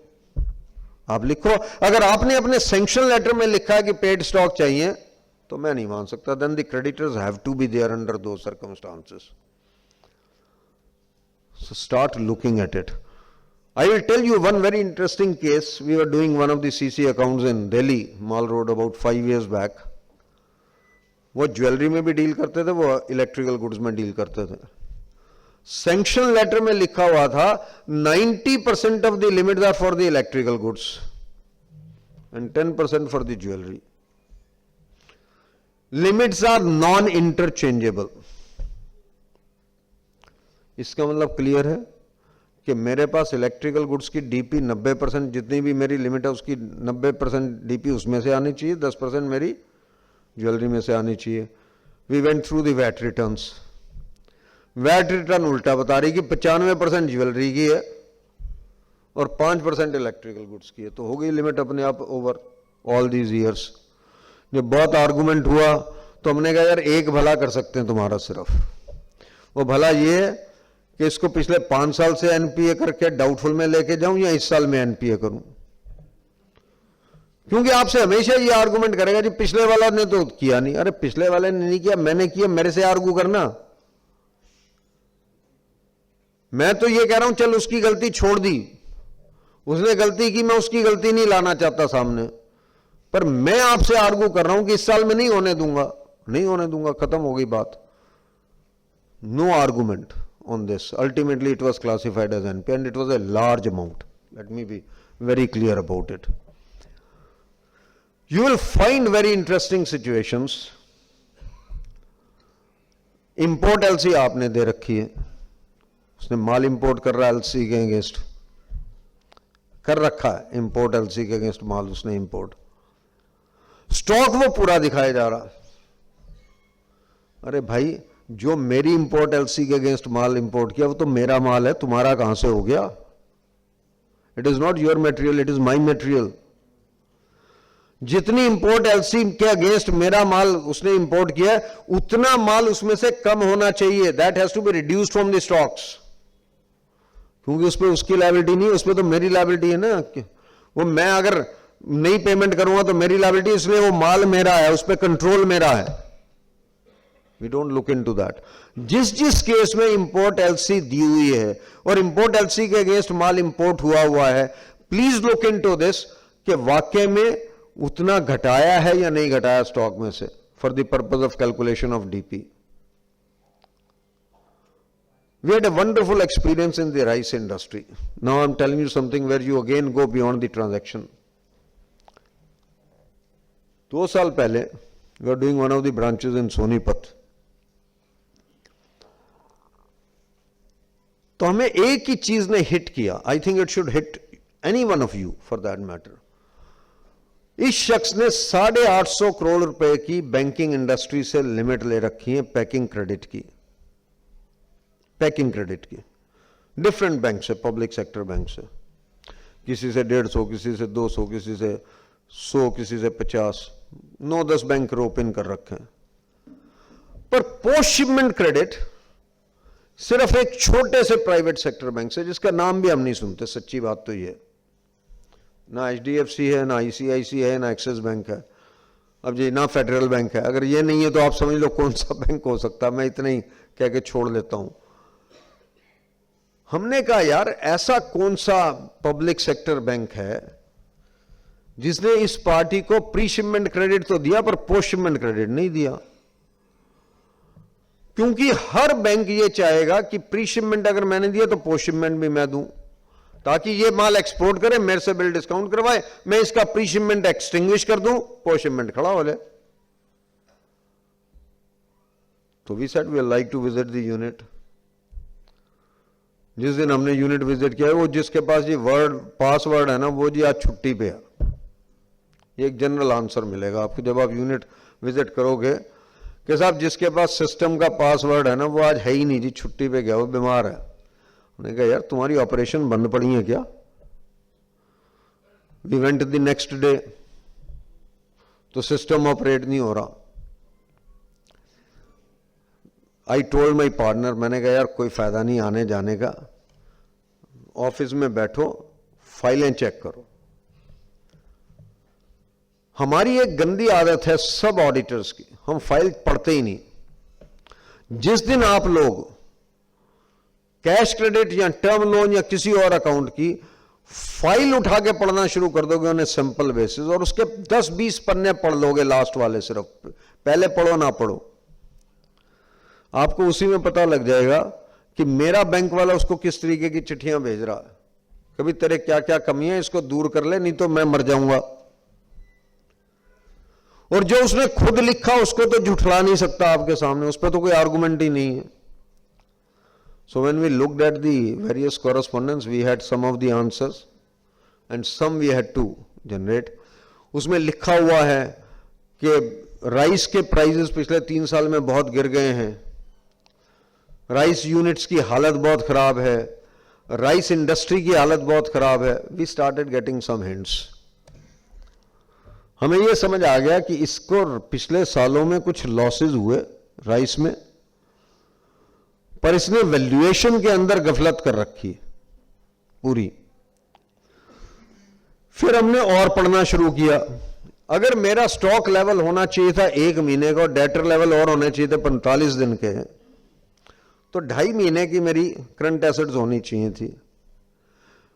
आप लिखो, अगर आपने अपने सैंक्शन लेटर में लिखा है कि पेड स्टॉक चाहिए तो मैं नहीं मान सकता। Then the creditors have to be there under those circumstances. So start looking at it. I will tell you one very interesting case. We were doing one of the CC accounts in Delhi, Mall Road, about 5 years back. वो jewellery में भी deal करते थे, वो electrical goods में deal करते थे। Sanction letter में लिखा हुआ था 90% of the limits are for the electrical goods and 10% for the jewellery. Limits are non interchangeable. इसका मतलब क्लियर है कि मेरे पास इलेक्ट्रिकल गुड्स की डीपी 90%, जितनी भी मेरी लिमिट है उसकी 90% डीपी उसमें से आनी चाहिए, 10% मेरी ज्वेलरी में से आनी चाहिए. We went through the VAT returns. VAT return उल्टा बता रही कि 95% ज्वेलरी की है और 5% इलेक्ट्रिकल गुड्स की है. तो हो गई लिमिट अपने आप ओवर ऑल दीज ईयर्स. जब बहुत आर्गुमेंट हुआ तो हमने कहा यार एक भला कर सकते हैं तुम्हारा सिर्फ. वो भला ये है कि इसको पिछले 5 साल से एनपीए करके डाउटफुल में लेके जाऊं या इस साल में एनपीए करूं. क्योंकि आपसे हमेशा ये आर्गुमेंट करेगा जी पिछले वाला ने तो किया नहीं. अरे पिछले वाले ने नहीं किया, मैंने किया, मेरे से आर्गू करना. मैं तो ये कह रहा हूं चल उसकी गलती छोड़ दी, उसने गलती की, मैं उसकी गलती नहीं लाना चाहता सामने, पर मैं आपसे आर्गू कर रहा हूं कि इस साल में नहीं होने दूंगा, नहीं होने दूंगा, खत्म हो गई बात. No argument on this. Ultimately it was classified as NP and it was a large amount. Let me be very clear about it. You will find very interesting situations. Import LC आपने दे रखी है, उसने माल import कर रहा है LC के against, कर रखा है इंपोर्ट LC के अगेंस्ट माल उसने इंपोर्ट. स्टॉक वो पूरा दिखाया जा रहा. अरे भाई जो मेरी इंपोर्ट एलसी के अगेंस्ट माल इंपोर्ट किया वो तो मेरा माल है, तुम्हारा कहां से हो गया? It is not your material, it is my material. जितनी इंपोर्ट एलसी के अगेंस्ट मेरा माल उसने इंपोर्ट किया है उतना माल उसमें से कम होना चाहिए. That has to be reduced from the stocks. क्योंकि उस पर उसकी लायबिलिटी नहीं, उस पर तो मेरी लायबिलिटी है ना. वो मैं अगर नहीं पेमेंट करूंगा तो मेरी लायबिलिटी, इसलिए वो माल मेरा है, उस पर कंट्रोल मेरा है. We don't look into that. जिस केस में इंपोर्ट एलसी दी हुई है और इंपोर्ट एलसी के अगेंस्ट माल इंपोर्ट हुआ है, प्लीज लुक इनटू दिस कि वाकई में उतना घटाया है या नहीं घटाया स्टॉक में से, for the purpose of calculation of DP. We had a wonderful experience in the rice industry. Now I'm telling you something where you again go beyond the transaction. 2 साल पहले we were doing one of the branches in Sonipat. तो हमें एक ही चीज ने hit किया. I think it should hit any one of you for that matter. इस शख्स ने 850 करोड़ रुपए की बैंकिंग इंडस्ट्री से लिमिट ले रखी है पैकिंग क्रेडिट की. पैकिंग क्रेडिट की डिफरेंट बैंक से, पब्लिक सेक्टर बैंक से, किसी से 150, किसी से 200, किसी से 100, किसी से 50, 9-10 बैंक ओपन कर रखे हैं. पर पोस्ट शिपमेंट क्रेडिट सिर्फ एक छोटे से प्राइवेट सेक्टर बैंक से, जिसका नाम भी हम नहीं सुनते. सच्ची बात तो ये, ना HDFC है, ना ICICI है, ना एक्सिस बैंक है, अब जी ना फेडरल बैंक है. अगर ये नहीं है तो आप समझ लो कौन सा बैंक हो सकता है. मैं इतना ही कह के छोड़ देता हूं. हमने कहा यार ऐसा कौन सा पब्लिक सेक्टर बैंक है जिसने इस पार्टी को प्री शिपमेंट क्रेडिट तो दिया पर पोस्ट शिपमेंट क्रेडिट नहीं दिया. क्योंकि हर बैंक ये चाहेगा कि प्री शिपमेंट अगर मैंने दिया तो पोस्ट शिपमेंट भी मैं दूं, ताकि ये माल एक्सपोर्ट करे, मेरे से बिल डिस्काउंट करवाए, मैं इसका प्री शिपमेंट एक्सटिंग्विश कर दूं, पोस्ट शिपमेंट खड़ा हो ले. तो we said we like to visit the unit. जिस दिन हमने यूनिट विजिट किया, वो जिसके पास ये पासवर्ड है ना, वो जी आज छुट्टी पे है. एक जनरल आंसर मिलेगा आपको जब आप यूनिट विजिट करोगे कि साहब जिसके पास सिस्टम का पासवर्ड है ना वो आज है ही नहीं जी, छुट्टी पे गया, वो बीमार है. उन्होंने कहा यार तुम्हारी ऑपरेशन बंद पड़ी है क्या? We went the next day तो सिस्टम ऑपरेट नहीं हो रहा. आई टोल्ड माई पार्टनर, मैंने कहा यार कोई फायदा नहीं आने जाने का, ऑफिस में बैठो फाइलें चेक करो. हमारी एक गंदी आदत है सब ऑडिटर्स की, हम फाइल पढ़ते ही नहीं. जिस दिन आप लोग कैश क्रेडिट या टर्म लोन या किसी और अकाउंट की फाइल उठा के पढ़ना शुरू कर दोगे उन्हें सिंपल बेसिस, और उसके 10-20 पन्ने पढ़ लोगे लास्ट वाले, सिर्फ पहले पढ़ो ना पढ़ो, आपको उसी में पता लग जाएगा कि मेरा बैंक वाला उसको किस तरीके की चिट्ठियां भेज रहा है, कभी तेरे क्या क्या कमियां इसको दूर कर ले, नहीं तो मैं मर जाऊंगा। और जो उसने खुद लिखा उसको तो झुठला नहीं सकता आपके सामने, उस पर तो कोई आर्गुमेंट ही नहीं है। So when we looked at the various correspondence, we had some of the answers and some we had to generate. उसमें लिखा हुआ है कि राइस के प्राइसेस पिछले 3 साल में बहुत गिर गए हैं, राइस यूनिट्स की हालत बहुत खराब है, राइस इंडस्ट्री की हालत बहुत खराब है। We started getting some hints. हमें यह समझ आ गया कि इसको पिछले सालों में कुछ लॉसेस हुए राइस में, पर इसने वैल्यूएशन के अंदर गफलत कर रखी है पूरी। फिर हमने और पढ़ना शुरू किया। अगर मेरा स्टॉक लेवल होना चाहिए था 1 महीने का और डेटर लेवल और होने चाहिए थे 45 दिन के, तो 2.5 महीने की मेरी करंट एसेट्स होनी चाहिए थी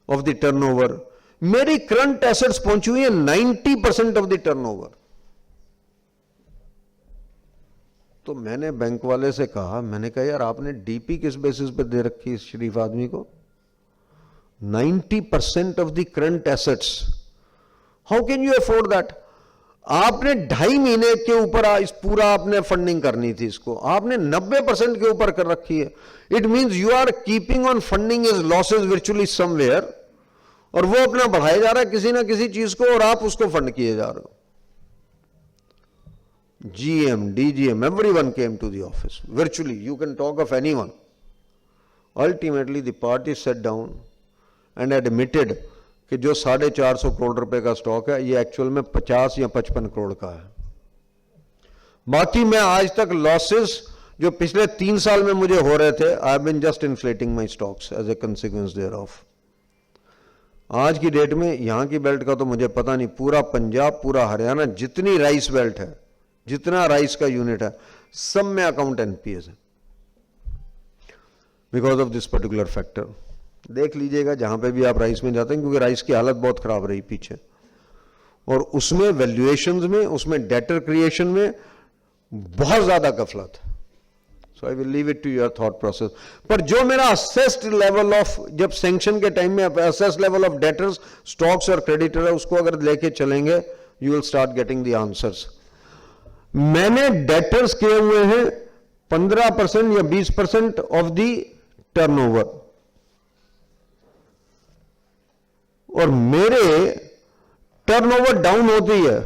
ऑफ द टर्नओवर। मेरी करंट एसेट्स पहुंची हुई है 90% ऑफ द टर्नओवर। तो मैंने बैंक वाले से कहा, मैंने कहा यार आपने डीपी किस बेसिस पे दे रखी इस शरीफ आदमी को? 90% of the current assets, how can you afford that? आपने 2.5 महीने के ऊपर इस पूरा आपने फंडिंग करनी थी, इसको आपने 90% के ऊपर कर रखी है। It means you are keeping on funding is losses virtually somewhere, और वो अपना बढ़ाया जा रहा है किसी ना किसी चीज को और आप उसको फंड किए जा रहे हो। GM, DGM, everyone came to the office. Virtually, you can talk of anyone. Ultimately, the party sat down and admitted कि जो 450 करोड़ रुपए का स्टॉक है ये एक्चुअल में 50 या 55 करोड़ का है। बाकी मैं आज तक लॉसेस जो पिछले 3 साल में मुझे हो रहे थे, I have been just inflating my stocks as a consequence thereof. आज की डेट में यहां की बेल्ट का तो मुझे पता नहीं, पूरा पंजाब, पूरा हरियाणा, जितनी राइस बेल्ट है, जितना राइस का यूनिट है, सब में अकाउंट एनपीएस है because of this particular factor. देख लीजिएगा जहां पे भी आप राइस में जाते हैं, क्योंकि राइस की हालत बहुत खराब रही पीछे, और उसमें वैल्यूएशंस में, उसमें डेटर क्रिएशन में बहुत ज्यादा गफलत। So I will leave it to your thought process. पर जो मेरा असेस्ड लेवल ऑफ, जब सैंक्शन के टाइम में assessed level of debtors, stocks और क्रेडिटर है, उसको अगर लेके चलेंगे you will start getting the answers. मैंने डेटर्स किए हुए हैं 15% या 20% ऑफ द टर्नओवर, और मेरे टर्नओवर डाउन होती है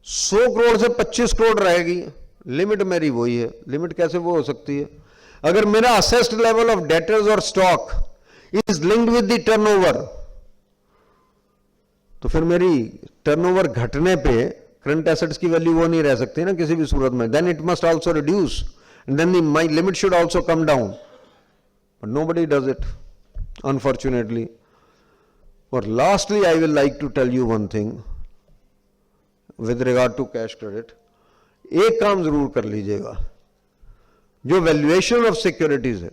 100 करोड़ से 25 करोड़ रहेगी, लिमिट मेरी वही है। लिमिट कैसे वो हो सकती है? अगर मेरा असेस्ड लेवल ऑफ डेटर्स और stock is linked with the turnover, तो फिर मेरी टर्नओवर घटने पे करंट एसेट्स की वैल्यू वो नहीं रह सकती ना किसी भी सूरत में। Then it must also reduce and then my limit should also come down, but nobody does it unfortunately. और lastly I will like to tell you one thing with regard to cash credit. एक काम जरूर कर लीजिएगा, जो valuation of securities है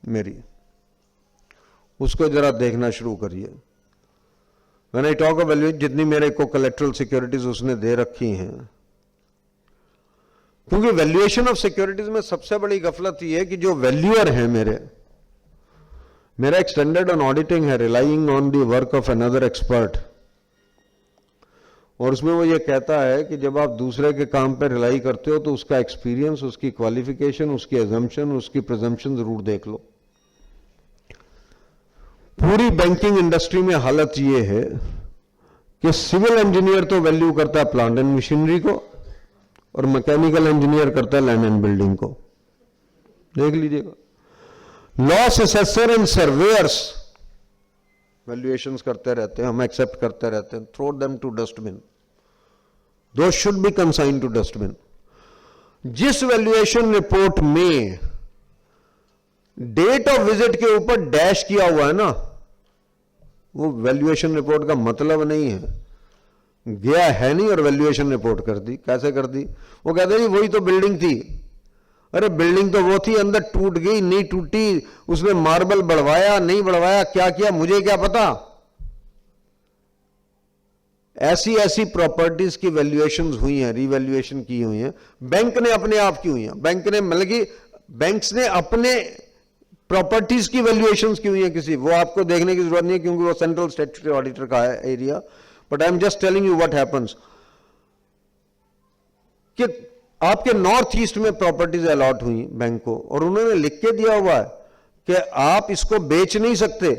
मेरी, उसको जरा देखना शुरू करिए। When I talk of valuation, जितनी मेरे को collateral securities उसने दे रखी हैं, क्योंकि वैल्यूएशन ऑफ सिक्योरिटीज में सबसे बड़ी गफलत यह है कि जो वैल्यूअर है मेरा एक स्टैंडर्ड ऑन ऑडिटिंग है, relying on the work of another expert, और उसमें वो ये कहता है कि जब आप दूसरे के काम पर रिलाई करते हो तो उसका एक्सपीरियंस, उसकी क्वालिफिकेशन, उसकी एजम्पशन, उसकी प्रिजम्पशन जरूर देख लो। पूरी बैंकिंग इंडस्ट्री में हालत ये है कि सिविल इंजीनियर तो वैल्यू करता है प्लांट एंड मशीनरी को, और मैकेनिकल इंजीनियर करता है लैंड एंड बिल्डिंग को। देख लीजिएगा, loss assessor and surveyor's valuations करते रहते हैं, हम एक्सेप्ट करते रहते हैं, थ्रो देम टू डस्टबिन, दो शुड बी कंसाइन्ड टू डस्टबिन। जिस वैल्यूएशन रिपोर्ट में डेट ऑफ विजिट के ऊपर डैश किया हुआ है ना, वो वैल्यूएशन रिपोर्ट का मतलब नहीं है। गया है नहीं और वैल्यूएशन रिपोर्ट कर दी। कैसे कर दी? वो कहते हैं वही तो बिल्डिंग थी। अरे बिल्डिंग तो वो थी, अंदर टूट गई, नहीं टूटी, उसमें मार्बल बढ़वाया नहीं बढ़वाया, क्या किया मुझे क्या पता। ऐसी ऐसी प्रॉपर्टीज की वैल्यूएशंस हुई हैं, रीवैल्यूएशन की हुई हैं, बैंक ने अपने आप की हुई हैं। बैंक ने मतलब कि बैंक्स ने अपने प्रॉपर्टीज की वैल्यूएशंस की हुई है किसी, वो आपको देखने की जरूरत नहीं है क्योंकि वो सेंट्रल स्टैट्यूटरी ऑडिटर का है area, but I am just telling you what happens कि आपके नॉर्थ ईस्ट में प्रॉपर्टीज अलॉट हुई बैंक को और उन्होंने लिख के दिया हुआ है कि आप इसको बेच नहीं सकते,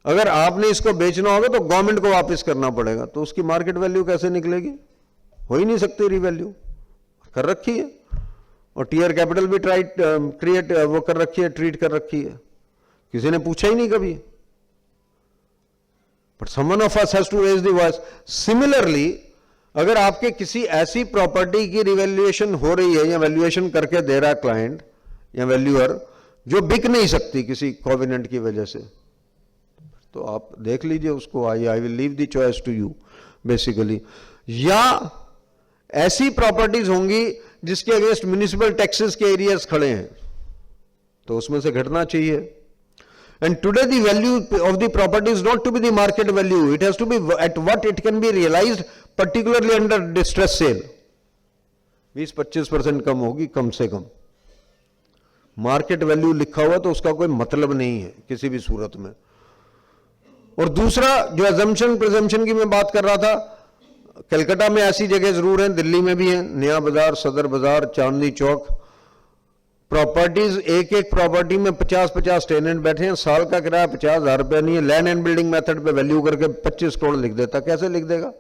अगर आपने इसको बेचना होगा तो गवर्नमेंट को वापस करना पड़ेगा, तो उसकी मार्केट वैल्यू कैसे निकलेगी? हो ही नहीं सकती रीवैल्यू, कर रखी है और टीयर कैपिटल भी क्रिएट वो कर रखी है, ट्रीट कर रखी है, किसी ने पूछा ही नहीं कभी, but someone of us has to raise the voice. Similarly अगर आपके किसी ऐसी प्रॉपर्टी की रिवैल्यूएशन हो रही है या वैल्यूएशन करके दे रहा है क्लाइंट या वैल्यूअर जो बिक नहीं सकती किसी कोवेनेंट की वजह से, तो आप देख लीजिए उसको, I will leave the choice to you basically. या ऐसी प्रॉपर्टीज होंगी जिसके अगेंस्ट म्युनिसिपल टैक्सेस के एरियाज खड़े हैं, तो उसमें से घटना चाहिए। And today the value of the property is not to be the market value, it has to be at what it can be realised particularly under distress sale. 20-25% कम होगी कम से कम, मार्केट वैल्यू लिखा हुआ तो उसका कोई मतलब नहीं है किसी भी सूरत में। और दूसरा जो अजम्पशन प्रिजम्पशन की मैं बात कर रहा था, कलकत्ता में ऐसी जगह जरूर हैं, दिल्ली में भी हैं, नया बाजार, सदर बाजार, चांदनी चौक, प्रॉपर्टीज एक एक प्रॉपर्टी में 50-50 टेनेंट बैठे हैं, साल का किराया 50,000 रुपया नहीं है, लैंड एंड बिल्डिंग मेथड पे वैल्यू करके 25 करोड़ लिख देता, कैसे लिख देगा?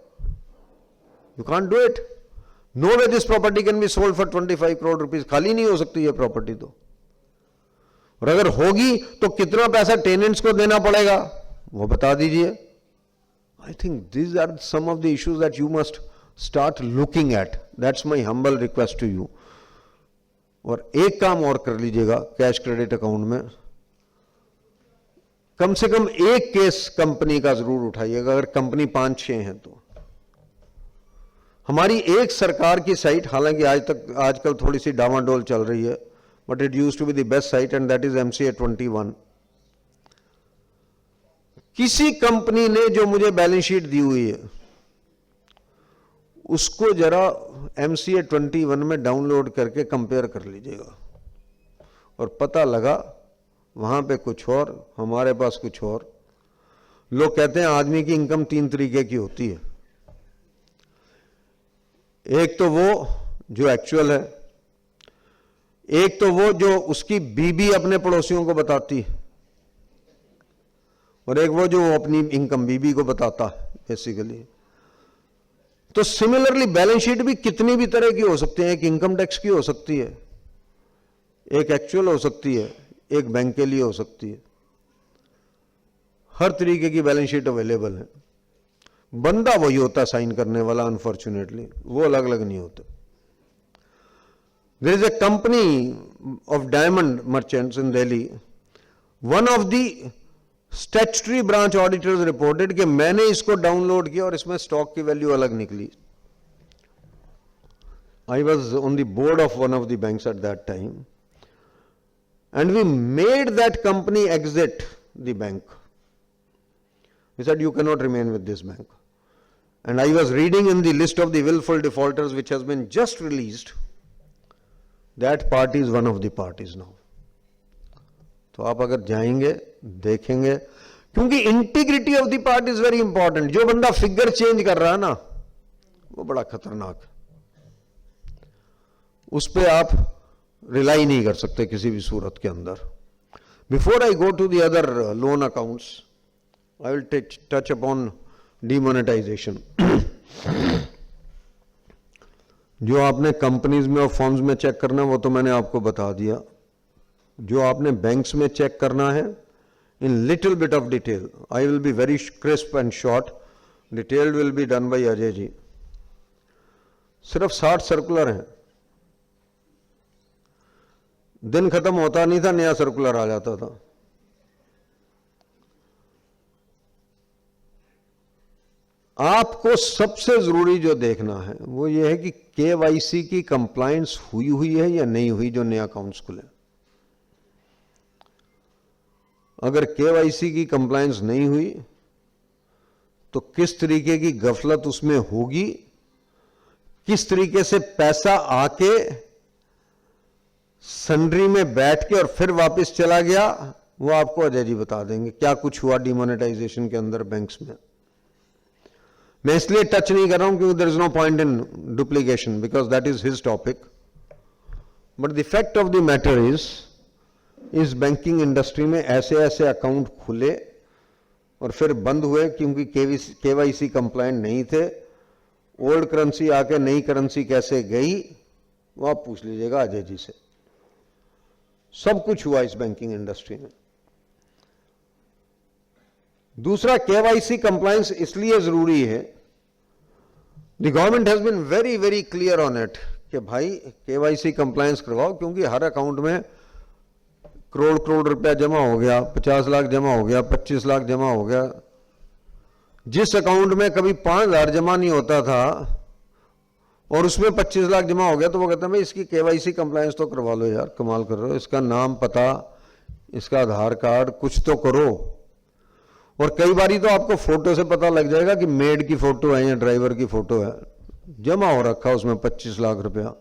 You can't do it, no way this property can be sold for 25 crore rupees, खाली नहीं हो सकती ये प्रॉपर्टी तो। और अगर होगी तो कितना पैसा टेनेंट्स को देना पड़ेगा वो बता दीजिए। I think these are some of the issues that you must start looking at. That's my humble request to you. और एक काम और कर लीजिएगा कैश क्रेडिट अकाउंट में, कम से कम एक केस कंपनी का जरूर उठाइएगा, अगर कंपनी 5-6 हैं तो। हमारी एक सरकार की साइट, हालांकि आजकल थोड़ी सी डामाडोल चल रही है, but it used to be the best site and that is MCA 21। किसी कंपनी ने जो मुझे बैलेंस शीट दी हुई है उसको जरा MCA 21 में डाउनलोड करके कंपेयर कर लीजिएगा और पता लगा वहां पे कुछ और, हमारे पास कुछ और। लोग कहते हैं आदमी की इनकम 3 तरीके की होती है, एक तो वो जो एक्चुअल है, एक तो वो जो उसकी बीबी अपने पड़ोसियों को बताती है, और एक वो जो अपनी इनकम बीबी को बताता है बेसिकली। तो सिमिलरली बैलेंस शीट भी कितनी भी तरह की हो सकती है, एक इनकम टैक्स की हो सकती है, एक एक्चुअल हो सकती है, एक बैंक के लिए हो सकती है, हर तरीके की बैलेंस शीट अवेलेबल है। बंदा वही होता साइन करने वाला, अनफॉर्चुनेटली वो अलग अलग नहीं होते। There is a company of diamond merchants in Delhi, one of the statutory branch auditors reported कि मैंने इसको डाउनलोड किया और इसमें स्टॉक की वैल्यू अलग निकली। I was on the board of one of the banks at that time and we made that company exit the bank. We said you can not remain with this bank and I was reading in the list of the wilful defaulters which has been just released, that party is one of the parties now. तो आप अगर जाएंगे देखेंगे, क्योंकि integrity of the part is very important. जो बंदा figure change कर रहा है ना वो बड़ा खतरनाक है, उस पर आप रिलाई नहीं कर सकते किसी भी सूरत के अंदर। Before I go to the other loan accounts, I will touch upon demonetization. जो आपने कंपनीज में और फर्म्स में चेक करना वो तो मैंने आपको बता दिया। जो आपने बैंक्स में चेक करना है in little bit of detail, I will be very crisp and short, detailed will be done by Ajay ji. सिर्फ 60 सर्कुलर हैं, दिन खत्म होता नहीं था नया सर्कुलर आ जाता था। आपको सबसे जरूरी जो देखना है वो ये है कि KYC की कंप्लायंस हुई है या नहीं हुई जो नया अकाउंट्स खुले। अगर KYC की कंप्लायंस नहीं हुई तो किस तरीके की गफलत उसमें होगी, किस तरीके से पैसा आके सन्ड्री में बैठ के और फिर वापस चला गया, वो आपको अजय जी बता देंगे क्या कुछ हुआ डिमोनेटाइजेशन के अंदर बैंक्स में। मैं इसलिए टच नहीं कर रहा हूं क्योंकि there is no point in duplication because that is his topic, but the fact of the matter is banking industry में ऐसे ऐसे अकाउंट खुले और फिर बंद हुए क्योंकि केवाईसी कंप्लायंट नहीं थे। ओल्ड करेंसी आके नई करेंसी कैसे गई वो आप पूछ लीजिएगा अजय जी से। सब कुछ हुआ इस बैंकिंग इंडस्ट्री में। दूसरा, केवाईसी कंप्लायंस इसलिए जरूरी है, the government has been very very clear on it कि भाई केवाईसी कंप्लायंस करवाओ, क्योंकि हर अकाउंट में करोड़ करोड़ रुपया जमा हो गया, 50 लाख जमा हो गया, 25 लाख जमा हो गया। जिस अकाउंट में कभी 5,000 जमा नहीं होता था और उसमें 25 लाख जमा हो गया, तो वो कहते हैं भाई इसकी केवाईसी कंप्लायंस तो करवा लो यार, कमाल कर रहे हो, इसका नाम पता, इसका आधार कार्ड कुछ तो करो। और कई बारी तो आपको फोटो से पता लग जाएगा कि मेड की फोटो है या ड्राइवर की फोटो है, जमा हो रखा उसमें 25 लाख रुपया।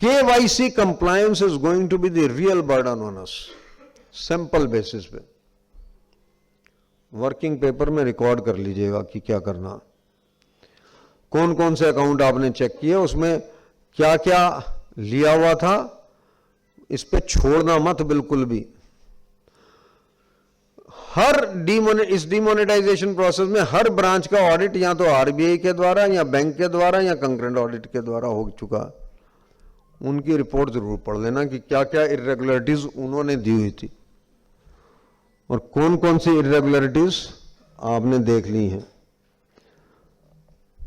KYC compliance is going to be the real burden on us, simple basis पे। वर्किंग पेपर में रिकॉर्ड कर लीजिएगा कि क्या करना, कौन कौन से अकाउंट आपने चेक किए, उसमें क्या क्या लिया हुआ था, इस पे छोड़ना मत बिल्कुल भी। इस डिमोनेटाइजेशन प्रोसेस में हर ब्रांच का ऑडिट या तो RBI के द्वारा या बैंक के द्वारा या कंकरेंट ऑडिट के द्वारा हो चुका। उनकी रिपोर्ट जरूर पढ़ लेना कि क्या क्या इरेगुलरिटीज उन्होंने दी हुई थी और कौन कौन सी इरेगुलरिटीज आपने देख ली हैं।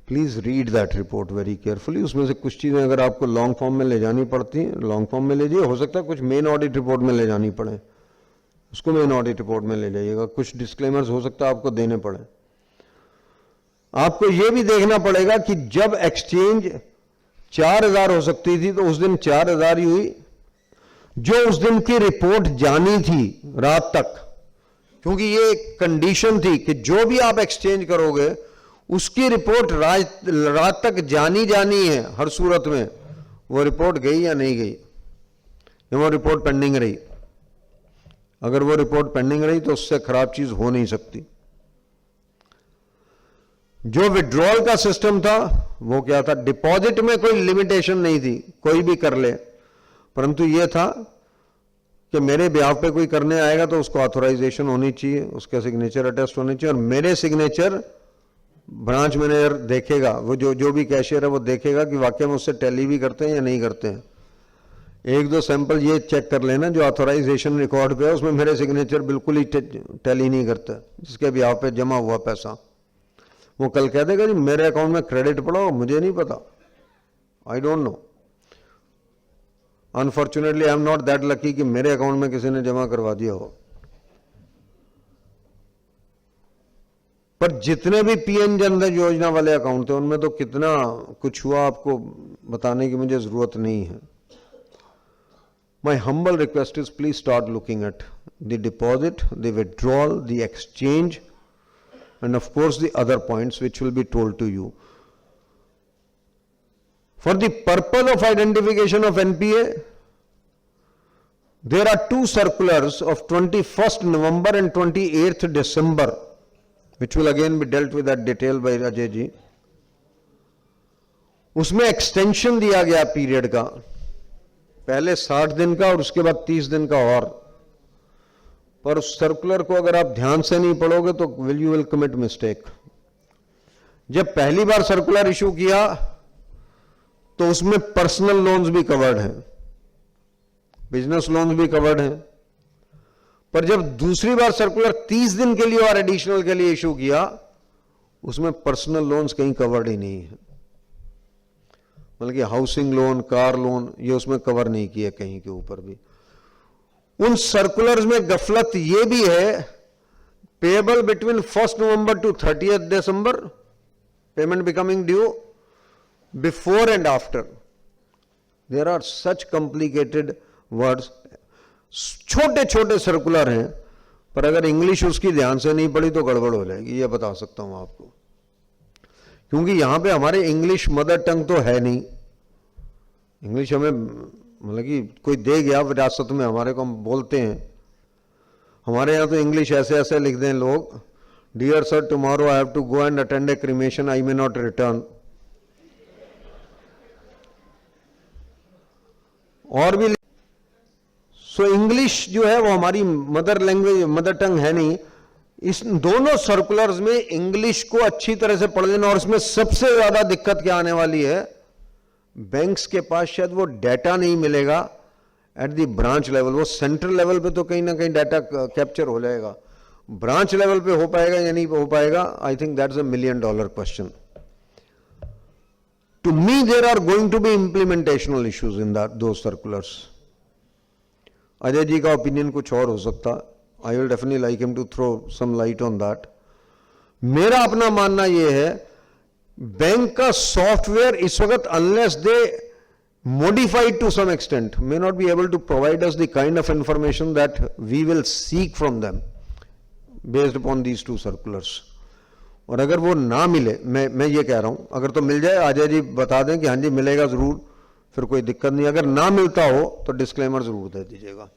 Please read that report very carefully. उसमें से कुछ चीजें अगर आपको लॉन्ग फॉर्म में ले जानी पड़ती हैं, लॉन्ग फॉर्म में ले जाइए। हो सकता है कुछ मेन ऑडिट रिपोर्ट में ले जानी पड़े, उसको मेन ऑडिट रिपोर्ट में ले जाइएगा। कुछ डिस्क्लेमर्स हो सकता है आपको देने पड़े। आपको यह भी देखना पड़ेगा कि जब एक्सचेंज 4,000 हो सकती थी तो उस दिन 4,000 ही हुई। जो उस दिन की रिपोर्ट जानी थी रात तक, क्योंकि ये एक कंडीशन थी कि जो भी आप एक्सचेंज करोगे उसकी रिपोर्ट रात तक जानी है हर सूरत में। वो रिपोर्ट गई या नहीं गई, या वो रिपोर्ट पेंडिंग रही। अगर वो रिपोर्ट पेंडिंग रही तो उससे खराब चीज हो नहीं सकती। जो विड्रॉल का सिस्टम था वो क्या था, डिपॉजिट में कोई लिमिटेशन नहीं थी, कोई भी कर ले, परंतु ये था कि मेरे ब्याह पे कोई करने आएगा तो उसको ऑथराइजेशन होनी चाहिए, उसके सिग्नेचर अटेस्ट होनी चाहिए, और मेरे सिग्नेचर ब्रांच मैनेजर देखेगा, वो जो भी कैशियर है वो देखेगा कि वाकई में उससे टैली भी करते हैं या नहीं करते हैं। एक दो सैंपल ये चेक कर लेना जो ऑथराइजेशन रिकॉर्ड पे है उसमें मेरे सिग्नेचर बिल्कुल ही टैली नहीं करते, जिसके ब्याह पे जमा हुआ पैसा। वो कल कह देगा जी मेरे अकाउंट में क्रेडिट पड़ा हो, मुझे नहीं पता, I don't know. Unfortunately I am not that lucky कि मेरे अकाउंट में किसी ने जमा करवा दिया हो। पर जितने भी पीएम जनधन योजना वाले अकाउंट थे उनमें तो कितना कुछ हुआ, आपको बताने की मुझे जरूरत नहीं है। My humble request is please start looking at the deposit, the withdrawal, the exchange, and of course the other points which will be told to you. For the purpose of identification of NPA, there are two circulars of 21st November and 28th December, which will again be dealt with at detail by Ajay ji. उसमें extension दिया गया period का, पहले 60 दिन का और उसके बाद 30 दिन का और। पर उस सर्कुलर को अगर आप ध्यान से नहीं पढ़ोगे तो यू विल कमिट मिस्टेक। जब पहली बार सर्कुलर इशू किया तो उसमें पर्सनल लोन्स भी कवर्ड हैं, बिजनेस लोन्स भी कवर्ड हैं। पर जब दूसरी बार सर्कुलर 30 दिन के लिए और एडिशनल के लिए इशू किया, उसमें पर्सनल लोन्स कहीं कवर्ड ही नहीं है। मतलब कि हाउसिंग लोन, कार लोन, ये उसमें कवर नहीं किया कहीं के ऊपर भी। उन सर्कुलर्स में गफलत ये भी है, payable between 1st November to 30th December, payment becoming due before and after. There are such complicated words. छोटे छोटे सर्कुलर हैं, पर अगर इंग्लिश उसकी ध्यान से नहीं पढ़ी तो गड़बड़ हो जाएगी, ये बता सकता हूं आपको। क्योंकि यहां पे हमारे इंग्लिश मदर टंग तो है नहीं, इंग्लिश हमें मतलब कि कोई दे गया विरासत में हमारे को, हम बोलते हैं। हमारे यहाँ तो इंग्लिश ऐसे ऐसे लिख दें लोग, dear sir tomorrow I have to go and attend a cremation, I may not return. और भी सो इंग्लिश जो है वो हमारी मदर लैंग्वेज, मदर टंग है नहीं। इस दोनों सर्कुलर्स में इंग्लिश को अच्छी तरह से पढ़ लेना। और इसमें सबसे ज्यादा दिक्कत क्या आने वाली है, बैंक्स के पास शायद वो डेटा नहीं मिलेगा एट द ब्रांच लेवल। वो सेंट्रल लेवल पे तो कहीं ना कहीं डाटा कैप्चर हो जाएगा, ब्रांच लेवल पे हो पाएगा या नहीं हो पाएगा, I think that's $1 million question. To me there are going to be implementational issues in that दो सर्कुलर्स। अजय जी का ओपिनियन कुछ और हो सकता, I will definitely like him to throw some light on that. मेरा अपना मानना यह है, बैंक का सॉफ्टवेयर इस वक्त unless they modified to some extent may not be able to provide us the kind of information that we will seek from them based upon these two circulars. और अगर वो ना मिले, मैं ये कह रहा हूं, अगर तो मिल जाए, अजय जी बता दें कि हाँ जी मिलेगा जरूर, फिर कोई दिक्कत नहीं। अगर ना मिलता हो तो डिस्क्लेमर जरूर दे दीजिएगा।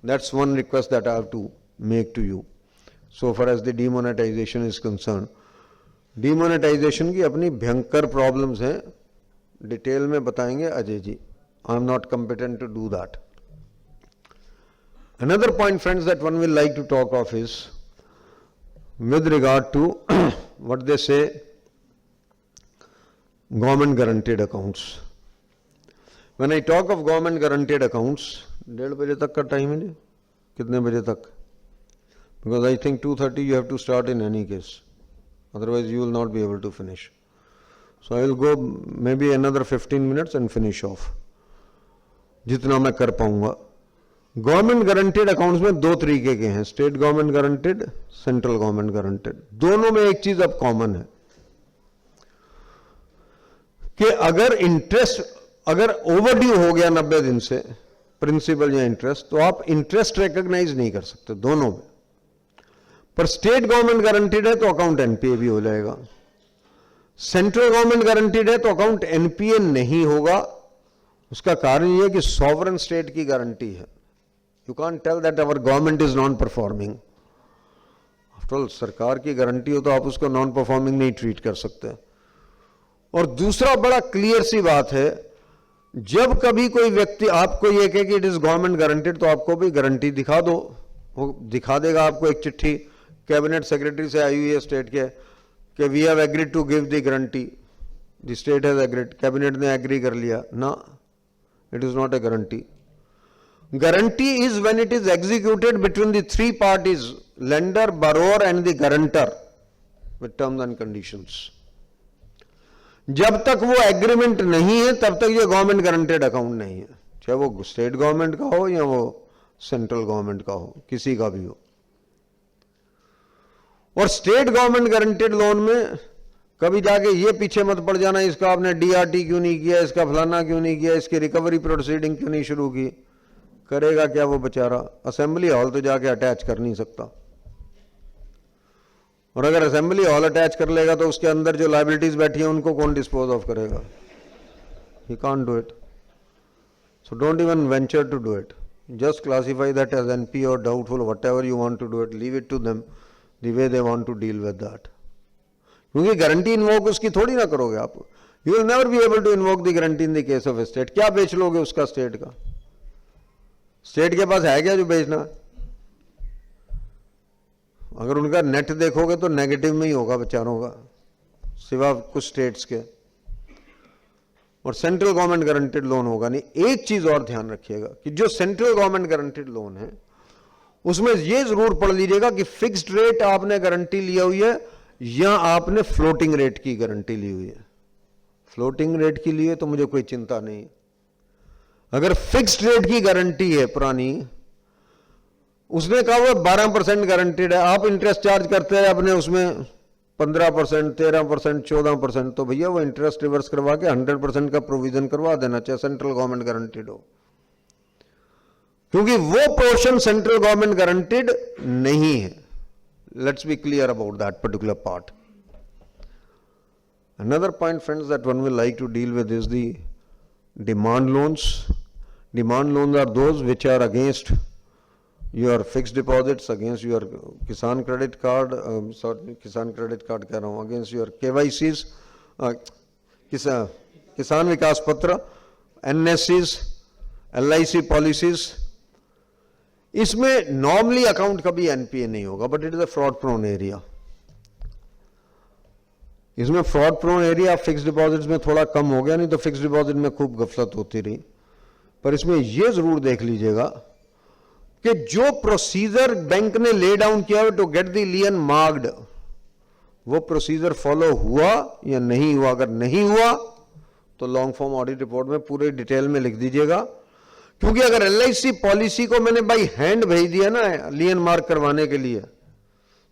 That's one request that I have to make to you so far as the demonetization is concern. Demonetization की अपनी भयंकर प्रॉब्लम्स हैं, डिटेल में बताएंगे Ajay ji. I am not competent to do that. Another point, friends, that one will like to talk of is with regard to what they say government guaranteed accounts. When I talk of government guaranteed accounts, 1:30 बजे तक का time है जी, कितने बजे तक? Because I think 2:30 you have to start in any case, otherwise you will not be able to finish. So I will go maybe another 15 minutes and finish off, जितना मैं कर पाऊंगा। गवर्नमेंट गारंटेड अकाउंट्स में दो तरीके के हैं, state government guaranteed, central government guaranteed. दोनों में एक चीज अब कॉमन है कि अगर इंटरेस्ट अगर ओवरड्यू हो गया 90 दिन से, प्रिंसिपल या इंटरेस्ट, तो आप इंटरेस्ट रिकॉग्नाइज नहीं कर सकते दोनों में। पर स्टेट गवर्नमेंट गारंटेड है तो अकाउंट एनपीए भी हो जाएगा। सेंट्रल गवर्नमेंट गारंटेड है तो अकाउंट एनपीए नहीं होगा। उसका कारण यह है कि सॉवरेन स्टेट की गारंटी है। You can't tell that our government is non performing. After all सरकार की गारंटी हो तो आप उसको नॉन परफॉर्मिंग नहीं ट्रीट कर सकते। और दूसरा बड़ा क्लियर सी बात है, जब कभी कोई व्यक्ति आपको यह कहे कि इट इज गवर्नमेंट गारंटेड, तो आपको भी गारंटी दिखा दो। वो दिखा देगा आपको एक चिट्ठी कैबिनेट सेक्रेटरी से आई हुई है स्टेट के कि we have agreed to give the guarantee, the state has agreed, cabinet ने एग्री कर लिया ना, it is not a guarantee. Guarantee is when it is executed between the three parties, lender, borrower and the guarantor, with terms and conditions. जब तक वो agreement नहीं है तब तक ये गवर्नमेंट गारंटेड अकाउंट नहीं है, चाहे वो स्टेट गवर्नमेंट का हो या वो सेंट्रल गवर्नमेंट का हो, किसी का भी हो। और स्टेट गवर्नमेंट गारंटेड लोन में कभी जाके ये पीछे मत पड़ जाना, इसका आपने डीआरटी क्यों नहीं किया, इसका फलाना क्यों नहीं किया, इसकी रिकवरी प्रोसीडिंग क्यों नहीं शुरू की। करेगा क्या वो बेचारा? असेंबली हॉल तो जाके अटैच कर नहीं सकता। और अगर असेंबली हॉल अटैच कर लेगा तो उसके अंदर जो लायबिलिटीज बैठी हैं उनको कौन डिस्पोज ऑफ करेगा? He can't do it. So don't even venture to do it. Just classify that as NP और doubtful, whatever you want to do it, leave it to them the way they want to deal with that. क्योंकि guarantee invoke उसकी थोड़ी ना करोगे आप। You will never be able to invoke the guarantee in the case of state. क्या बेच लोगे उसका स्टेट का? स्टेट के पास है क्या जो बेचना? अगर उनका नेट देखोगे तो नेगेटिव में ही होगा बेचारों का, सिवा कुछ स्टेट्स के। और सेंट्रल गवर्नमेंट गारंटेड लोन होगा नहीं। एक चीज और ध्यान रखिएगा कि जो सेंट्रल गवर्नमेंट गारंटेड लोन है उसमें यह जरूर पढ़ लीजिएगा कि फिक्स्ड रेट आपने गारंटी लिया हुई है या आपने फ्लोटिंग रेट की गारंटी ली हुई है। फ्लोटिंग रेट की लिए तो मुझे कोई चिंता नहीं। अगर फिक्स्ड रेट की गारंटी है पुरानी, उसने कहा वो 12% गारंटीड है, आप इंटरेस्ट चार्ज करते हैं अपने उसमें 15%, 13%, 14%, तो भैया वो इंटरेस्ट रिवर्स करवा के 100% का प्रोविजन करवा देना, चाहे सेंट्रल गवर्नमेंट गारंटीड हो, क्योंकि वो पोर्शन सेंट्रल गवर्नमेंट गारंटेड नहीं है। Let's be clear about that particular part. Another point, friends, that one will like to deal with is the demand loans. Demand loans are those which are against your fixed deposits, against your Kisan credit card, Kisan credit card कह रहा हूँ, against your KYCs, किसान विकास Patra, NSCs, LIC policies. इसमें normally account कभी NPA नहीं होगा, but it is a fraud prone area. इसमें fraud prone area fix deposits में थोड़ा कम हो गया, नहीं तो फिक्स डिपॉजिट में खूब गफलत होती रही. पर इसमें यह जरूर देख लीजिएगा कि जो प्रोसीजर बैंक ने ले डाउन किया टू गेट द लियन मार्क्ड, वो प्रोसीजर फॉलो हुआ या नहीं हुआ. अगर नहीं हुआ तो लॉन्ग फॉर्म ऑडिट रिपोर्ट में पूरे डिटेल में लिख दीजिएगा. क्योंकि अगर एलआईसी पॉलिसी को मैंने बाई हैंड भेज दिया ना लियन मार्क करवाने के लिए,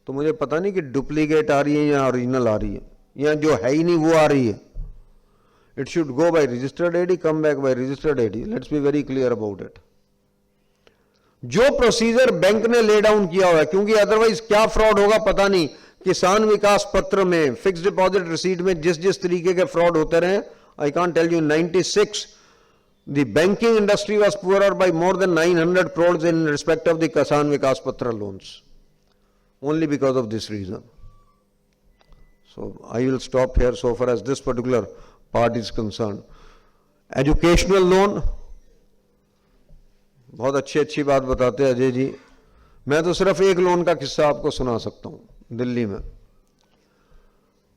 तो मुझे पता नहीं कि डुप्लीकेट आ रही है या ओरिजिनल आ रही है, या जो है ही नहीं वो आ रही है. It should go by registered AD, come back by registered AD. Let's be very clear about it. जो प्रोसीजर बैंक ने ले डाउन किया हुआ है, क्योंकि अदरवाइज क्या फ्रॉड होगा पता नहीं. किसान विकास पत्र में, फिक्स डिपॉजिट रिसीट में जिस जिस तरीके के फ्रॉड होते रहे, I can't tell you. 96 the banking industry was poorer by more than 900 crores in respect of the Kisan Vikas Patra loans, only because of this reason. So I will stop here so far as this particular part is concerned. Educational loan, बहुत अच्छी बात बताते हैं अजय जी. मैं तो सिर्फ एक loan का किस्सा आपको सुना सकता हूं. दिल्ली में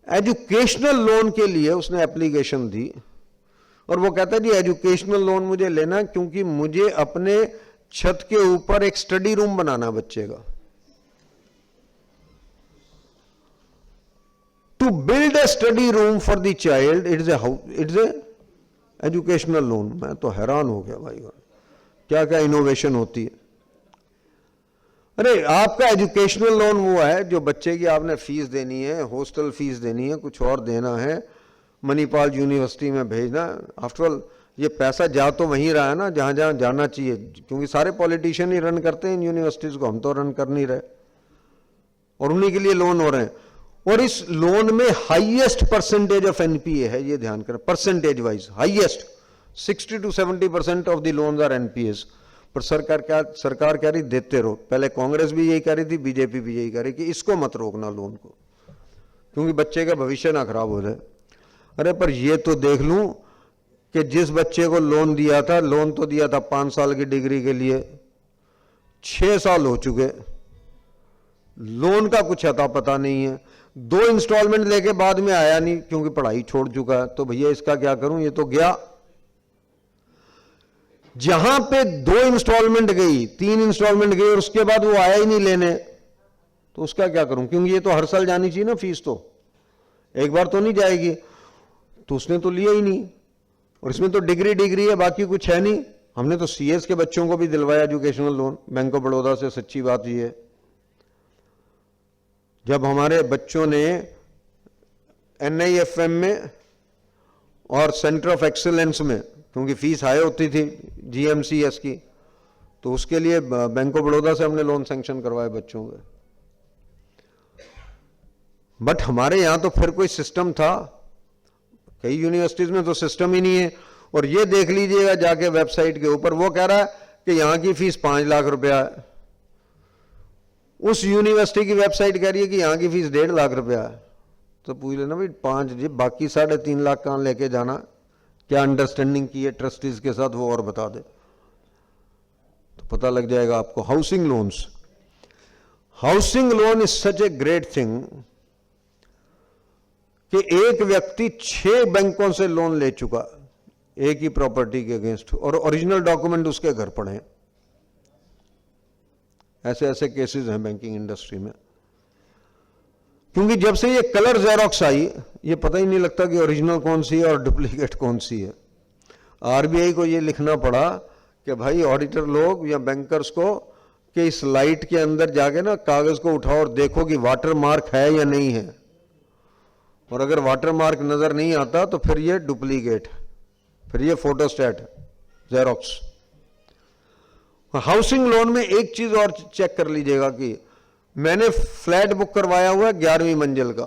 एजुकेशनल लोन के लिए उसने एप्लीकेशन दी, और वो कहता है जी एजुकेशनल लोन मुझे लेना क्योंकि मुझे अपने छत के ऊपर एक स्टडी रूम बनाना बच्चे का. To build a study room for the child, it is a educational loan. मैं तो हैरान हो गया भाई, क्या क्या इनोवेशन होती है. अरे आपका एजुकेशनल लोन वो है जो बच्चे की आपने फीस देनी है, हॉस्टल फीस देनी है, कुछ और देना है, मणिपाल यूनिवर्सिटी में भेजना. आफ्टर ऑल ये पैसा जा तो वहीं रहा है ना जहां जहां जाना चाहिए, क्योंकि सारे पॉलिटिशियन ही रन करते हैं इन यूनिवर्सिटीज को, हम तो रन कर नहीं रहे, और उन्हीं के लिए लोन हो रहे हैं. और इस लोन में हाईएस्ट परसेंटेज ऑफ एनपीए है, ये ध्यान करें. Percentage wise highest 60 to 70% of the loans are NPAs. पर सरकार कह रही देते रहो. पहले कांग्रेस भी यही कह रही थी, बीजेपी भी यही कह रही कि इसको मत रोकना लोन को, क्योंकि बच्चे का भविष्य ना खराब हो जाए. अरे पर ये तो देख लूं कि जिस बच्चे को लोन दिया था, लोन तो दिया था 5 साल की डिग्री के लिए, 6 साल हो चुके, लोन का कुछ अता पता नहीं है. 2 इंस्टॉलमेंट लेके बाद में आया नहीं क्योंकि पढ़ाई छोड़ चुका है. तो भैया इसका क्या करूं, ये तो गया. जहां पे 2 इंस्टॉलमेंट गई, 3 इंस्टॉलमेंट गई और उसके बाद वो आया ही नहीं लेने, तो उसका क्या करूं. क्योंकि ये तो हर साल जानी चाहिए ना फीस, तो एक बार तो नहीं जाएगी. तो उसने तो लिया ही नहीं, और इसमें तो डिग्री है, बाकी कुछ है नहीं. हमने तो सीएस के बच्चों को भी दिलवाया educational loan bank of Baroda से. सच्ची बात ये है, जब हमारे बच्चों ने एनआईएफएम में और सेंटर ऑफ एक्सीलेंस में, क्योंकि फीस हाई होती थी जीएमसीएस की, तो उसके लिए बैंक ऑफ बड़ौदा से हमने लोन सैंक्शन करवाए बच्चों के. बट हमारे यहां तो फिर कोई सिस्टम था, कई यूनिवर्सिटीज में तो सिस्टम ही नहीं है. और ये देख लीजिएगा जाके वेबसाइट के ऊपर, वो कह रहा है कि यहां की फीस 5 लाख रुपया है, उस यूनिवर्सिटी की वेबसाइट कह रही है कि यहां की फीस 1.5 लाख रुपया है. तो पूछ लेना भाई 5 जी, बाकी 3.5 लाख कहां लेके जाना, क्या अंडरस्टैंडिंग की है ट्रस्टीज के साथ, वो और बता दे तो पता लग जाएगा आपको. Housing loans, housing loan is such a great thing कि एक व्यक्ति 6 बैंकों से लोन ले चुका एक ही प्रॉपर्टी के अगेंस्ट, और ओरिजिनल डॉक्यूमेंट उसके घर पड़े हैं. ऐसे ऐसे केसेस हैं बैंकिंग इंडस्ट्री में. क्योंकि जब से ये कलर जेरोक्स आई, ये पता ही नहीं लगता कि ओरिजिनल कौन सी है और डुप्लीकेट कौन सी है. आरबीआई को ये लिखना पड़ा कि भाई ऑडिटर लोग या बैंकर्स को कि इस लाइट के अंदर जाके ना कागज को उठाओ और देखो कि वाटर मार्क है या नहीं है, और अगर वाटर मार्क नजर नहीं आता तो फिर ये डुप्लीकेट, फिर ये फोटोस्टैट जेरोक्स. हाउसिंग लोन में एक चीज और चेक कर लीजिएगा कि मैंने फ्लैट बुक करवाया हुआ है 11वीं मंजिल का,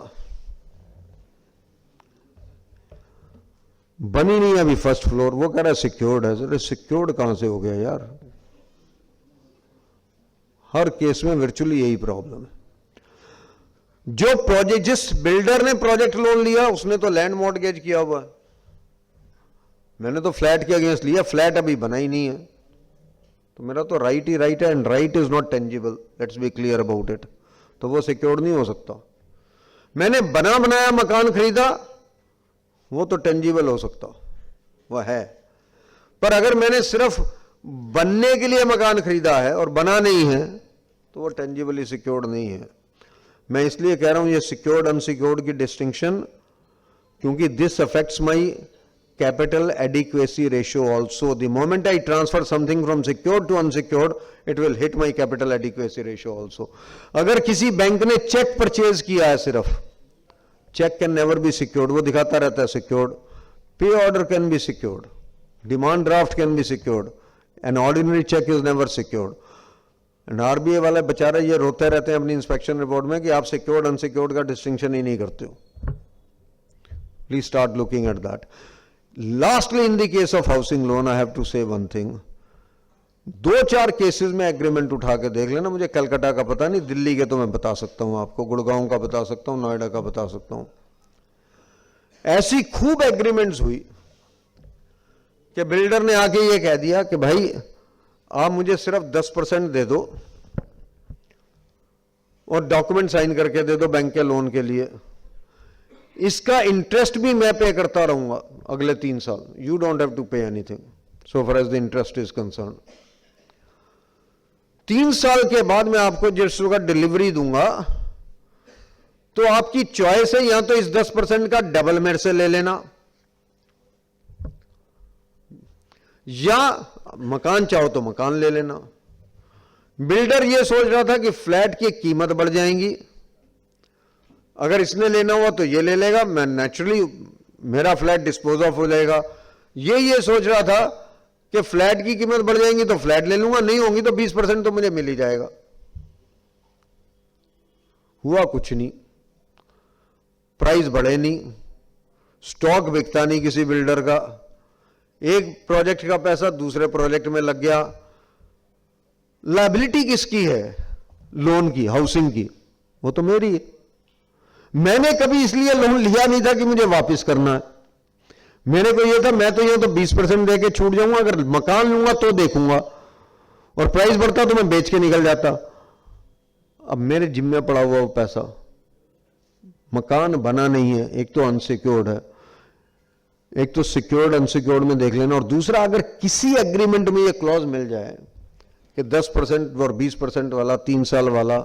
बनी नहीं अभी फर्स्ट फ्लोर, वो कह रहा है सिक्योर्ड है। अरे सिक्योर्ड कहां से हो गया यार? हर केस में वर्चुअली यही प्रॉब्लम है। जो प्रोजेक्ट, जिस बिल्डर ने प्रोजेक्ट लोन लिया उसने तो लैंड मॉर्टगेज किया हुआ है। मैंने तो फ्लैट के अगेंस्ट लिया, फ्लैट अभी बना ही नहीं है, तो मेरा तो राइट ही राइट है, and right is not tangible, let's be clear about it. तो वो सिक्योर्ड नहीं हो सकता। मैंने बना बनाया मकान खरीदा, वो तो टेंजिबल हो सकता, वह है। पर अगर मैंने सिर्फ बनने के लिए मकान खरीदा है और बना नहीं है, तो वो टेंजिबली सिक्योर्ड नहीं है। मैं इसलिए कह रहा हूं ये सिक्योर्ड अनसिक्योर्ड की डिस्टिंक्शन, क्योंकि this affects my capital adequacy ratio also. The moment I transfer something from secured to unsecured, it will hit my capital adequacy ratio also. अगर किसी बैंक ने चेक परचेज किया है, सिर्फ cheque can never be secured, वो दिखाता रहता है secured. Pay order can be secured, demand draft can be secured, an ordinary cheque is never secured. And RBI वाले बेचारे ये रोते रहते हैं अपनी इंस्पेक्शन रिपोर्ट में कि आप सिक्योर्ड अनसिक्योर्ड का डिस्टिंक्शन ही नहीं करते हो। Please start looking at that. Lastly, in the case of housing loan, I have to say one thing. 2-4 cases में एग्रीमेंट उठा के देख लेना। मुझे कलकत्ता का पता नहीं, दिल्ली के तो मैं बता सकता हूं आपको, गुड़गांव का बता सकता हूं, नोएडा का बता सकता हूं। ऐसी खूब एग्रीमेंट्स हुई कि बिल्डर ने आके ये कह दिया कि भाई आप मुझे सिर्फ 10% दे दो और डॉक्यूमेंट साइन करके दे दो बैंक के लोन के लिए, इसका इंटरेस्ट भी मैं पे करता रहूंगा अगले 3 साल। You don't have to pay anything so far as the interest is concern. 3 साल के बाद मैं आपको जिस का डिलीवरी दूंगा, तो आपकी चॉइस है, या तो इस 10% का डबल मेरे से ले लेना, या मकान चाहो तो मकान ले लेना। बिल्डर यह सोच रहा था कि फ्लैट की कीमत बढ़ जाएंगी, अगर इसने लेना हुआ तो ये ले लेगा, मैं नेचुरली मेरा फ्लैट डिस्पोज ऑफ हो जाएगा। ये सोच रहा था कि फ्लैट की कीमत बढ़ जाएंगी तो फ्लैट ले लूंगा, नहीं होंगी तो 20% तो मुझे मिल ही जाएगा। हुआ कुछ नहीं, प्राइस बढ़े नहीं, स्टॉक बिकता नहीं किसी बिल्डर का, एक प्रोजेक्ट का पैसा दूसरे प्रोजेक्ट में लग गया। लायबिलिटी किसकी है? लोन की, हाउसिंग की, वो तो मेरी है। मैंने कभी इसलिए लोन लिया नहीं था कि मुझे वापस करना है। मेरे को यह था, मैं तो ये तो 20% देके छूट जाऊंगा, अगर मकान लूंगा तो देखूंगा, और प्राइस बढ़ता तो मैं बेच के निकल जाता। अब मेरे जिम्मे पड़ा हुआ वो पैसा, मकान बना नहीं है, एक तो अनसिक्योर्ड है, एक तो सिक्योर्ड अनसिक्योर्ड में देख लेना, और दूसरा अगर किसी एग्रीमेंट में ये क्लॉज मिल जाए कि 10% और 20% वाला 3 साल वाला,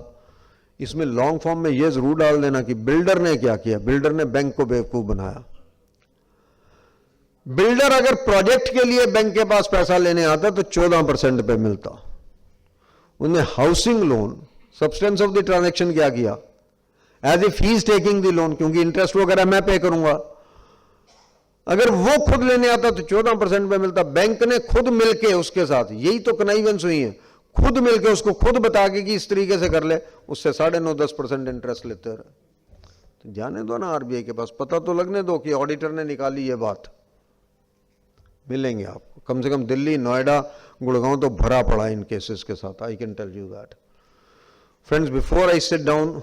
इसमें लॉन्ग फॉर्म में यह जरूर डाल देना कि बिल्डर ने क्या किया, बिल्डर ने बैंक को बेवकूफ बनाया। बिल्डर अगर प्रोजेक्ट के लिए बैंक के पास पैसा लेने आता तो 14% पे मिलता। उन्हें housing loan, substance of the transaction क्या किया, as if he is taking the loan, क्योंकि इंटरेस्ट वगैरह मैं पे करूंगा। अगर वो खुद लेने आता तो 14% पे मिलता। बैंक ने खुद मिलके उसके साथ, यही तो कनाइवेंस हुई है, खुद मिलके उसको खुद बता के कि इस तरीके से कर ले, उससे 9.5-10% इंटरेस्ट लेते रहे। तो जाने दो ना आरबीआई के पास, पता तो लगने दो कि ऑडिटर ने निकाली ये बात। मिलेंगे आपको, कम से कम दिल्ली, नोएडा, गुड़गांव तो भरा पड़ा इन केसेस के साथ। I can tell you that. Friends, before I sit down,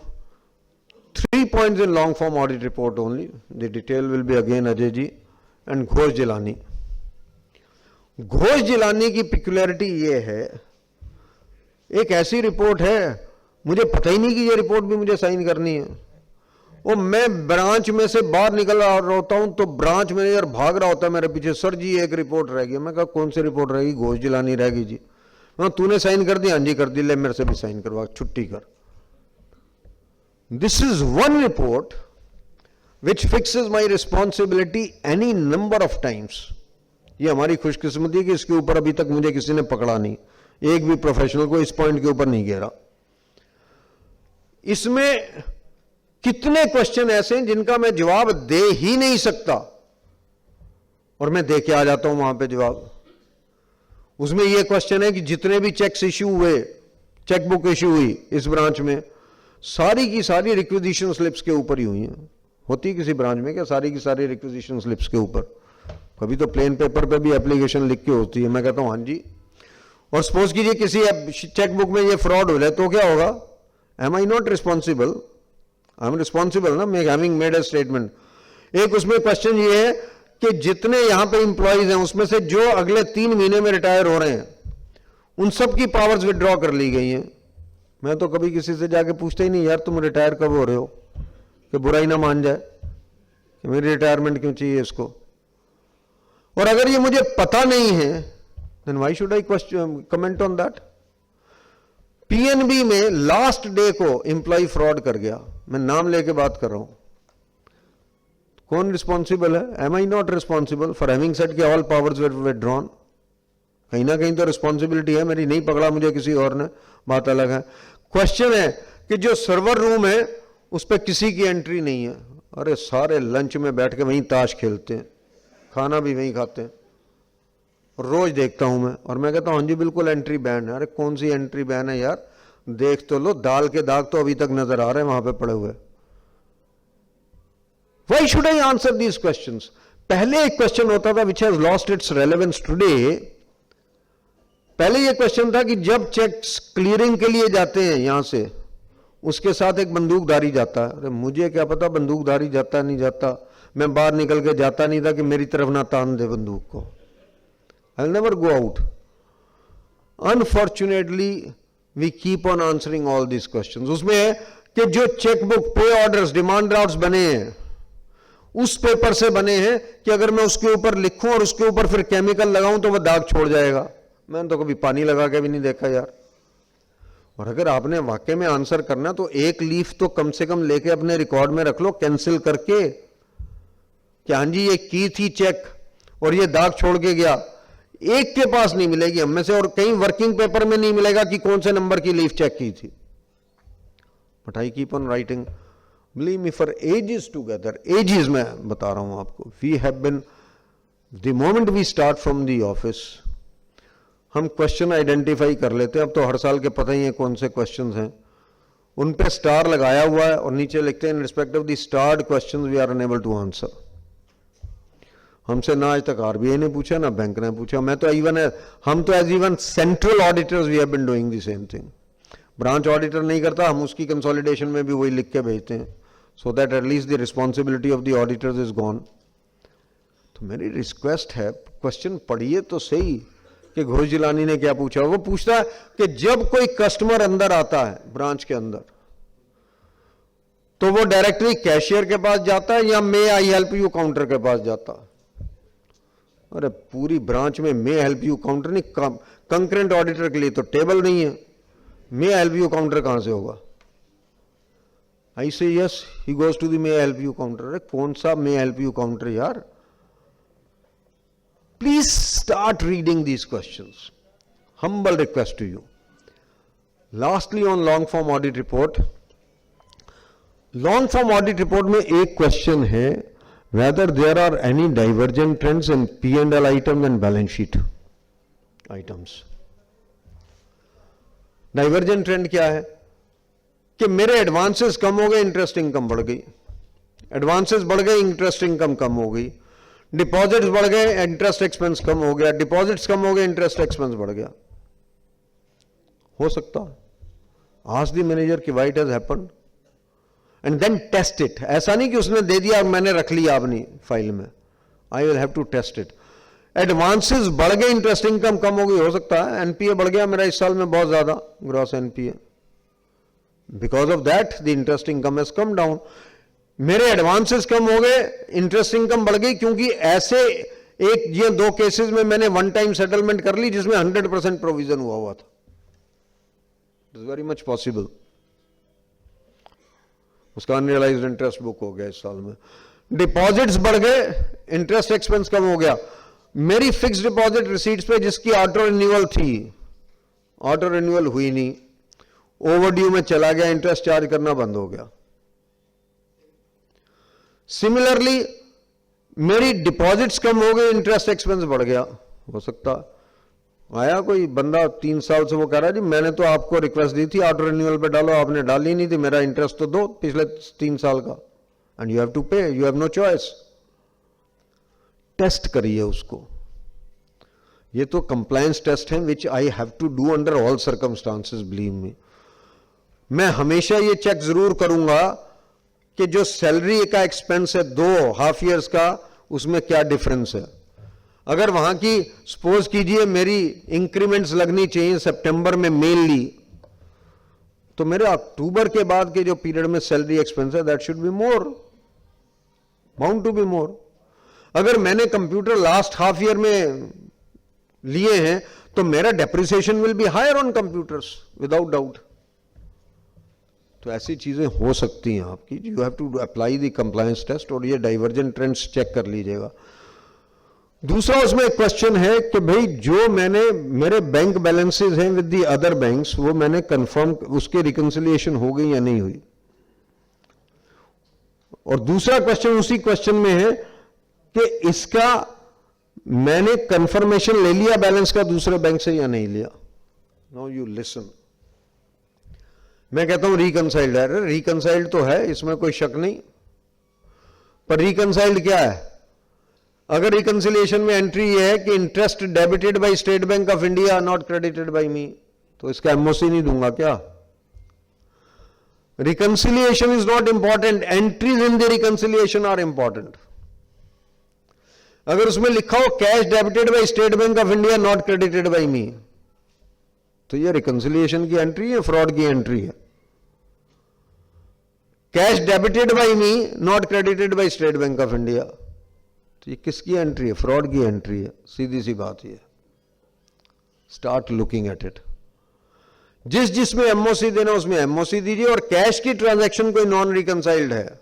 3 points in long form audit report only. The detail will be again Ajay ji and Ghosh Jilani. Ghosh Jilani की पिक्युलरिटी ये है, एक ऐसी रिपोर्ट है, मुझे पता ही नहीं कि ये रिपोर्ट भी मुझे साइन करनी है। वो मैं ब्रांच में से बाहर निकल रहा होता हूं तो ब्रांच मैनेजर भाग रहा होता है मेरे पीछे, सर जी एक रिपोर्ट रह गई। मैं कहा कौन सी रिपोर्ट रहेगी? घोष जिलानी रहेगी जी। मैं, तूने साइन कर दी? हाँ जी कर दी, ले मेरे से भी साइन करवा, छुट्टी कर। This is one report which fixes my responsibility any number of times. ये हमारी खुशकिस्मती कि इसके ऊपर अभी तक मुझे किसी ने पकड़ा नहीं, एक भी प्रोफेशनल को इस पॉइंट के ऊपर नहीं घेरा। इसमें कितने क्वेश्चन ऐसे हैं जिनका मैं जवाब दे ही नहीं सकता, और मैं दे के आ जाता हूं वहां पे जवाब। उसमें यह क्वेश्चन है कि जितने भी चेक्स इश्यू हुए, चेकबुक इश्यू हुई इस ब्रांच में, सारी की सारी रिक्विजिशन स्लिप्स के ऊपर ही हुई हैं। होती किसी ब्रांच में क्या सारी की सारी रिक्विजिशन स्लिप्स के ऊपर? कभी तो प्लेन पेपर पे भी एप्लीकेशन लिख के होती है, मैं कहता हूं हाँ जी। और सपोज कीजिए किसी चेकबुक में ये फ्रॉड हो जाए तो क्या होगा? Am I not responsible? I am responsible ना, मैं हैविंग मेड ए स्टेटमेंट। एक उसमें क्वेश्चन ये है कि जितने यहां पे इंप्लॉइज हैं उसमें से जो अगले 3 महीने में रिटायर हो रहे हैं उन सब की पावर्स विड्रॉ कर ली गई हैं। मैं तो कभी किसी से जाके पूछता ही नहीं यार तुम रिटायर कब हो रहे हो, कि बुराई ना मान जाए कि मेरी रिटायरमेंट क्यों चाहिए इसको। और अगर ये मुझे पता नहीं है then why should I comment on that. PNB में लास्ट डे को एम्प्लॉय फ्रॉड कर गया, मैं नाम लेके बात कर रहा हूं, कौन रिस्पॉन्सिबल है? Am I not responsible for having said कि ऑल पावर्स वर विथड्रॉन? कहीं ना कहीं तो रिस्पॉन्सिबिलिटी है मेरी, नहीं पकड़ा मुझे किसी और ने, बात अलग है। क्वेश्चन है कि जो सर्वर रूम है उस पर किसी की एंट्री नहीं है। अरे सारे लंच में बैठ के वहीं ताश खेलते हैं, खाना भी वहीं खाते हैं, रोज देखता हूं मैं। और मैं कहता हूं हाँ जी बिल्कुल एंट्री बैन है। अरे कौन सी एंट्री बैन है यार, देख तो लो, दाल के दाग तो अभी तक नजर आ रहे हैं वहां पे पड़े हुए। Why should I answer these questions? पहले एक क्वेश्चन होता था which has lost its relevance today। पहले ये क्वेश्चन था कि जब चेक्स क्लियरिंग के लिए जाते हैं यहां से, उसके साथ एक बंदूकधारी जाता है। अरे मुझे क्या पता बंदूकधारी जाता नहीं जाता, मैं बाहर निकल के जाता नहीं था कि मेरी तरफ ना तान दे बंदूक को। I'll never go out. Unfortunately, we keep on answering all these questions। उसमें है कि जो चेकबुक पे ऑर्डर्स डिमांड ड्राफ्ट्स बने हैं उस पेपर से बने हैं कि अगर मैं उसके ऊपर लिखूं और उसके ऊपर फिर केमिकल लगाऊं तो वह दाग छोड़ जाएगा। मैंने तो कभी पानी लगा के भी नहीं देखा यार। और अगर आपने वाकई में आंसर करना तो एक लीफ तो कम से कम लेके अपने रिकॉर्ड में रख लो कैंसिल करके कि हाँ जी ये की थी चेक और ये दाग छोड़ के गया। एक के पास नहीं मिलेगी हम में से, और कहीं वर्किंग पेपर में नहीं मिलेगा कि कौन से नंबर की लीफ चेक की थी। But I keep on writing, believe me, for ages together, ages मैं बता रहा हूं आपको। We have been, the moment we start from the office, हम क्वेश्चन आइडेंटिफाई कर लेते हैं। अब तो हर साल के पता ही है कौन से क्वेश्चंस हैं, उन पे स्टार लगाया हुआ है और नीचे लिखते हैं in respect of the starred questions we are unable to answer. हमसे ना आज तक आरबीआई ने पूछा ना बैंक ने पूछा। मैं तो इवन हम तो as even central auditors we have been doing the same thing. Branch auditor नहीं करता, हम उसकी कंसोलिडेशन में भी वही लिख के भेजते हैं, so that at least the responsibility of the auditors is gone. तो मेरी रिक्वेस्ट है, क्वेश्चन पढ़िए तो सही कि घोष जिलानी ने क्या पूछा। वो पूछता है कि जब कोई कस्टमर अंदर आता है ब्रांच के अंदर तो वो डायरेक्टली कैशियर के पास जाता है या मे आई हेल्प यू काउंटर के पास जाता है? अरे पूरी ब्रांच में मे हेल्प यू काउंटर नहीं, कंकरेंट ऑडिटर के लिए तो टेबल नहीं है, मे हेल्प यू काउंटर कहां से होगा? I say yes he goes to the may help you counter. अरे कौन सा मे हेल्प यू काउंटर यार? Please start reading these questions, humble request to you. Lastly on long form audit report, long form audit report में एक question है, whether there are any divergent trends in P&L items and balance sheet items। Divergent trend क्या है कि मेरे advances कम हो गए, interest income बढ़ गई, एडवांसेस बढ़ गए, इंटरेस्ट इनकम कम हो गई, डिपॉजिट्स बढ़ गए, इंटरेस्ट एक्सपेंस कम हो गया, डिपॉजिट्स कम हो गए, इंटरेस्ट एक्सपेंस बढ़ गया। हो सकता है, आस्क द मैनेजर कि why it has happened and then test it. ऐसा नहीं कि उसने दे दिया मैंने रख लिया अपनी फाइल में, I will have to test it. Advances बढ़ गए, इंटरेस्ट इनकम कम हो गई, हो सकता है एनपीए बढ़ गया मेरा इस साल में बहुत ज्यादा, gross NPA, because of that the interest income has come down. मेरे एडवांसेस कम हो गए, इंटरेस्ट इनकम बढ़ गई, क्योंकि ऐसे एक ये 2 केसेस में मैंने वन टाइम सेटलमेंट कर ली जिसमें 100% प्रोविजन हुआ था। It is very much possible, उसका अनरियलाइज्ड इंटरेस्ट बुक हो गया इस साल में। डिपॉजिट्स बढ़ गए, इंटरेस्ट एक्सपेंस कम हो गया। मेरी फिक्स्ड डिपॉजिट रिसीट्स पे जिसकी ऑटो रिन्यूअल थी, ऑटो रिन्यूअल हुई नहीं, ओवरड्यू में चला गया, इंटरेस्ट चार्ज करना बंद हो गया। सिमिलरली मेरी डिपॉजिट्स कम हो गई, इंटरेस्ट एक्सपेंस बढ़ गया। हो सकता आया कोई बंदा 3 साल से वो कह रहा है जी मैंने तो आपको रिक्वेस्ट दी थी ऑटो रिन्यूअल पे डालो, आपने डाली नहीं थी, मेरा इंटरेस्ट तो दो पिछले 3 साल का, and you have to pay, you have no choice. Test करिए उसको। ये तो कंप्लायंस टेस्ट है which I have to do under all circumstances, believe me. मैं हमेशा ये चेक जरूर करूंगा कि जो सैलरी का एक्सपेंस है 2 हाफ ईयर्स का, उसमें क्या डिफरेंस है। अगर वहां की सपोज कीजिए मेरी इंक्रीमेंट्स लगनी चाहिए सितंबर में मेनली, तो मेरे अक्टूबर के बाद के जो पीरियड में सैलरी एक्सपेंस है that should be more, bound to be more. अगर मैंने कंप्यूटर लास्ट हाफ ईयर में लिए हैं तो मेरा depreciation will be higher on computers without doubt. तो ऐसी चीजें हो सकती हैं आपकी। You have to apply the compliance test, और ये डाइवर्जेंट ट्रेंड्स चेक कर लीजिएगा। दूसरा उसमें एक क्वेश्चन है कि भाई जो मैंने मेरे बैंक बैलेंसेस हैं विद दी अदर बैंक्स, वो मैंने कंफर्म, उसके रिकंसिलिएशन हो गई या नहीं हुई। और दूसरा क्वेश्चन उसी क्वेश्चन में है कि इसका मैंने कंफर्मेशन ले लिया बैलेंस का दूसरे बैंक से या नहीं लिया। नाउ यू लिसन, मैं कहता हूं रिकंसाइल्ड है। रिकंसाइल्ड तो है, इसमें कोई शक नहीं, पर रिकंसाइल्ड क्या है? अगर रिकंसिलिएशन में एंट्री ये है कि interest debited by State Bank of India not credited by me, तो इसका एमओसी नहीं दूंगा क्या? Reconciliation is not important, entries in the reconciliation are important. अगर उसमें लिखा हो cash debited by State Bank of India not credited by me, तो ये रिकंसिलिएशन की एंट्री है, फ्रॉड की एंट्री है। Cash debited bye me not credited bye State Bank of India, तो ये किसकी एंट्री है? फ्रॉड की एंट्री है। सीधी सी बात ये। Start looking at it. जिस जिसमें एमओसी देना उसमें एमओसी दीजिए, और कैश की ट्रांजैक्शन कोई नॉन रिकंसाइल्ड है,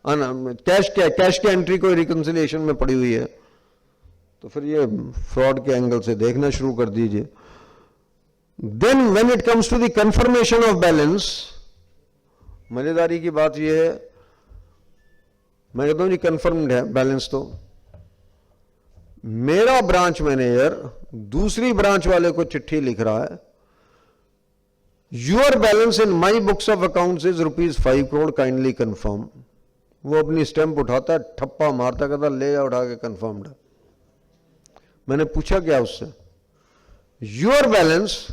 कैश की एंट्री कोई रिकंसिलिएशन में पड़ी हुई है, तो फिर ये फ्रॉड के एंगल से देखना शुरू कर दीजिए। Then when it comes to the confirmation of balance, मजेदारी की बात यह है, मैं कहता हूं जी कंफर्म्ड है बैलेंस, तो मेरा ब्रांच मैनेजर दूसरी ब्रांच वाले को चिट्ठी लिख रहा है, your balance in my books of accounts is ₹5 crore, kindly confirm. वो अपनी स्टैंप उठाता है, ठप्पा मारता, कहता ले जा उठा के कंफर्म्ड है। मैंने पूछा क्या उससे? Your balance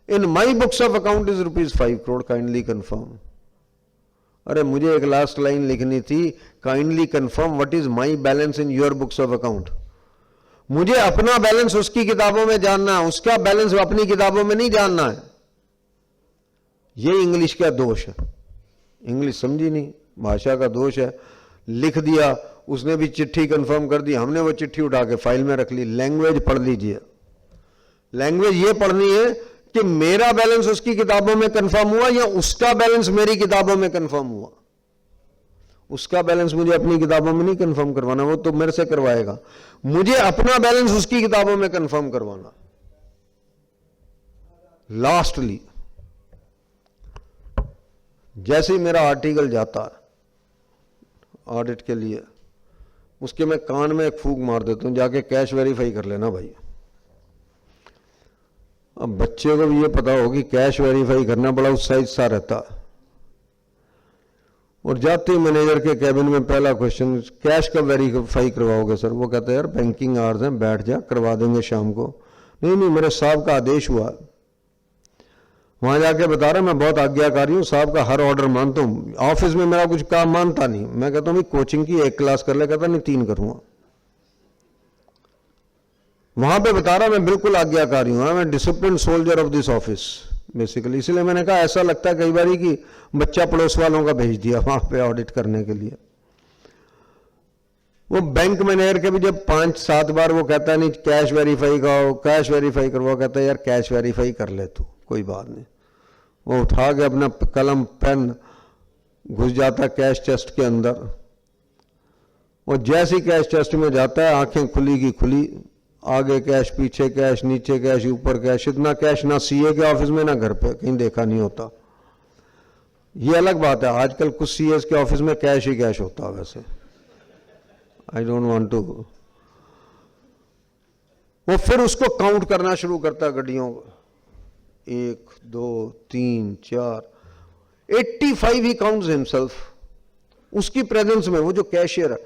in my books of account is ₹5 crore, kindly confirm. अरे मुझे एक लास्ट लाइन लिखनी थी, kindly confirm what is my balance in your books of account. मुझे अपना बैलेंस उसकी किताबों में जानना है, उसका बैलेंस अपनी किताबों में नहीं जानना है। ये इंग्लिश का दोष है, इंग्लिश समझी नहीं, भाषा का दोष है। लिख दिया, उसने भी चिट्ठी कंफर्म कर दी, हमने वो चिट्ठी उठा के फाइल में रख ली। लैंग्वेज पढ़ लीजिए। लैंग्वेज ये पढ़नी है कि मेरा बैलेंस उसकी किताबों में कंफर्म हुआ या उसका बैलेंस मेरी किताबों में कंफर्म हुआ। उसका बैलेंस मुझे अपनी किताबों में नहीं कंफर्म करवाना, वो तो मेरे से करवाएगा। मुझे अपना बैलेंस उसकी किताबों में कंफर्म करवाना। लास्टली, जैसे ही मेरा आर्टिकल जाता है ऑडिट के लिए, उसके मैं कान में एक फूंक मार देता हूं, जाके कैश वेरीफाई कर लेना भाई। अब बच्चे को भी ये पता हो कि कैश वेरीफाई करना बड़ा उत्साहित सा रहता। और जाते ही मैनेजर के कैबिन में पहला क्वेश्चन, कैश का वेरीफाई करवाओगे सर? वो कहता है यार बैंकिंग आवर्स हैं, बैठ जा, करवा देंगे शाम को। नहीं नहीं, मेरे साहब का आदेश हुआ। वहां जाके बता रहा मैं बहुत आज्ञाकारी हूं, साहब का हर ऑर्डर मानता हूं, ऑफिस में मेरा कुछ काम मानता नहीं। मैं कहता हूं कोचिंग की 1 क्लास कर ले, कहता नहीं 3 करूंगा। वहां पे बता रहा मैं बिल्कुल आज्ञाकारी हूं, मैं discipline soldier of this office basically. इसलिए मैंने कहा ऐसा लगता है कई बार कि बच्चा पड़ोस वालों का भेज दिया वहां पे ऑडिट करने के लिए। वो बैंक मैनेजर के भी जब 5-7 बार वो कहता है नहीं कैश वेरीफाई कराओ, कैश वेरीफाई करवाओ, कहता है यार कैश वेरीफाई कर ले तू, कोई बात नहीं। वो उठा के अपना कलम पेन घुस जाता कैश चेस्ट के अंदर, और जैसे ही कैश चेस्ट में जाता है आंखें खुली की खुली, आगे कैश, पीछे कैश, नीचे कैश, ऊपर कैश। इतना कैश ना सीए के ऑफिस में ना घर पे कहीं देखा नहीं होता। ये अलग बात है, आजकल कुछ सीएस के ऑफिस में कैश ही कैश होता है। वैसे आई डोंट वांट टू। वो फिर उसको काउंट करना शुरू करता है गड्डियों को, 1 2 3 4 85 ही काउंट्स हिमसेल्फ उसकी प्रेजेंस में, वो जो कैशियर है।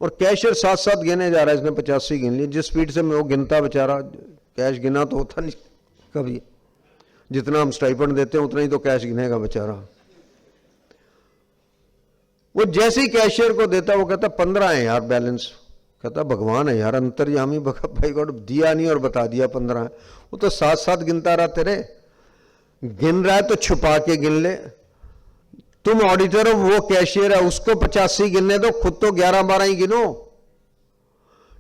और कैशियर साथ साथ गिने जा रहा है, इसने 85 गिन लिए। जिस स्पीड से मैं वो गिनता बेचारा, कैश गिना तो होता नहीं कभी, जितना हम स्टाइपेंड देते हैं उतना ही तो कैश गिनेगा बेचारा। वो जैसे ही कैशियर को देता वो कहता 15 है यार बैलेंस, कहता भगवान है यार अंतर्यामी भाई गॉड, दिया नहीं और बता दिया 15 है। वो तो साथ साथ गिनता रहा, तेरे गिन रहा है तो छुपा के गिन ले। तुम ऑडिटर हो, वो कैशियर है, उसको 85 गिनने दो, खुद तो 11-12 ही गिनो।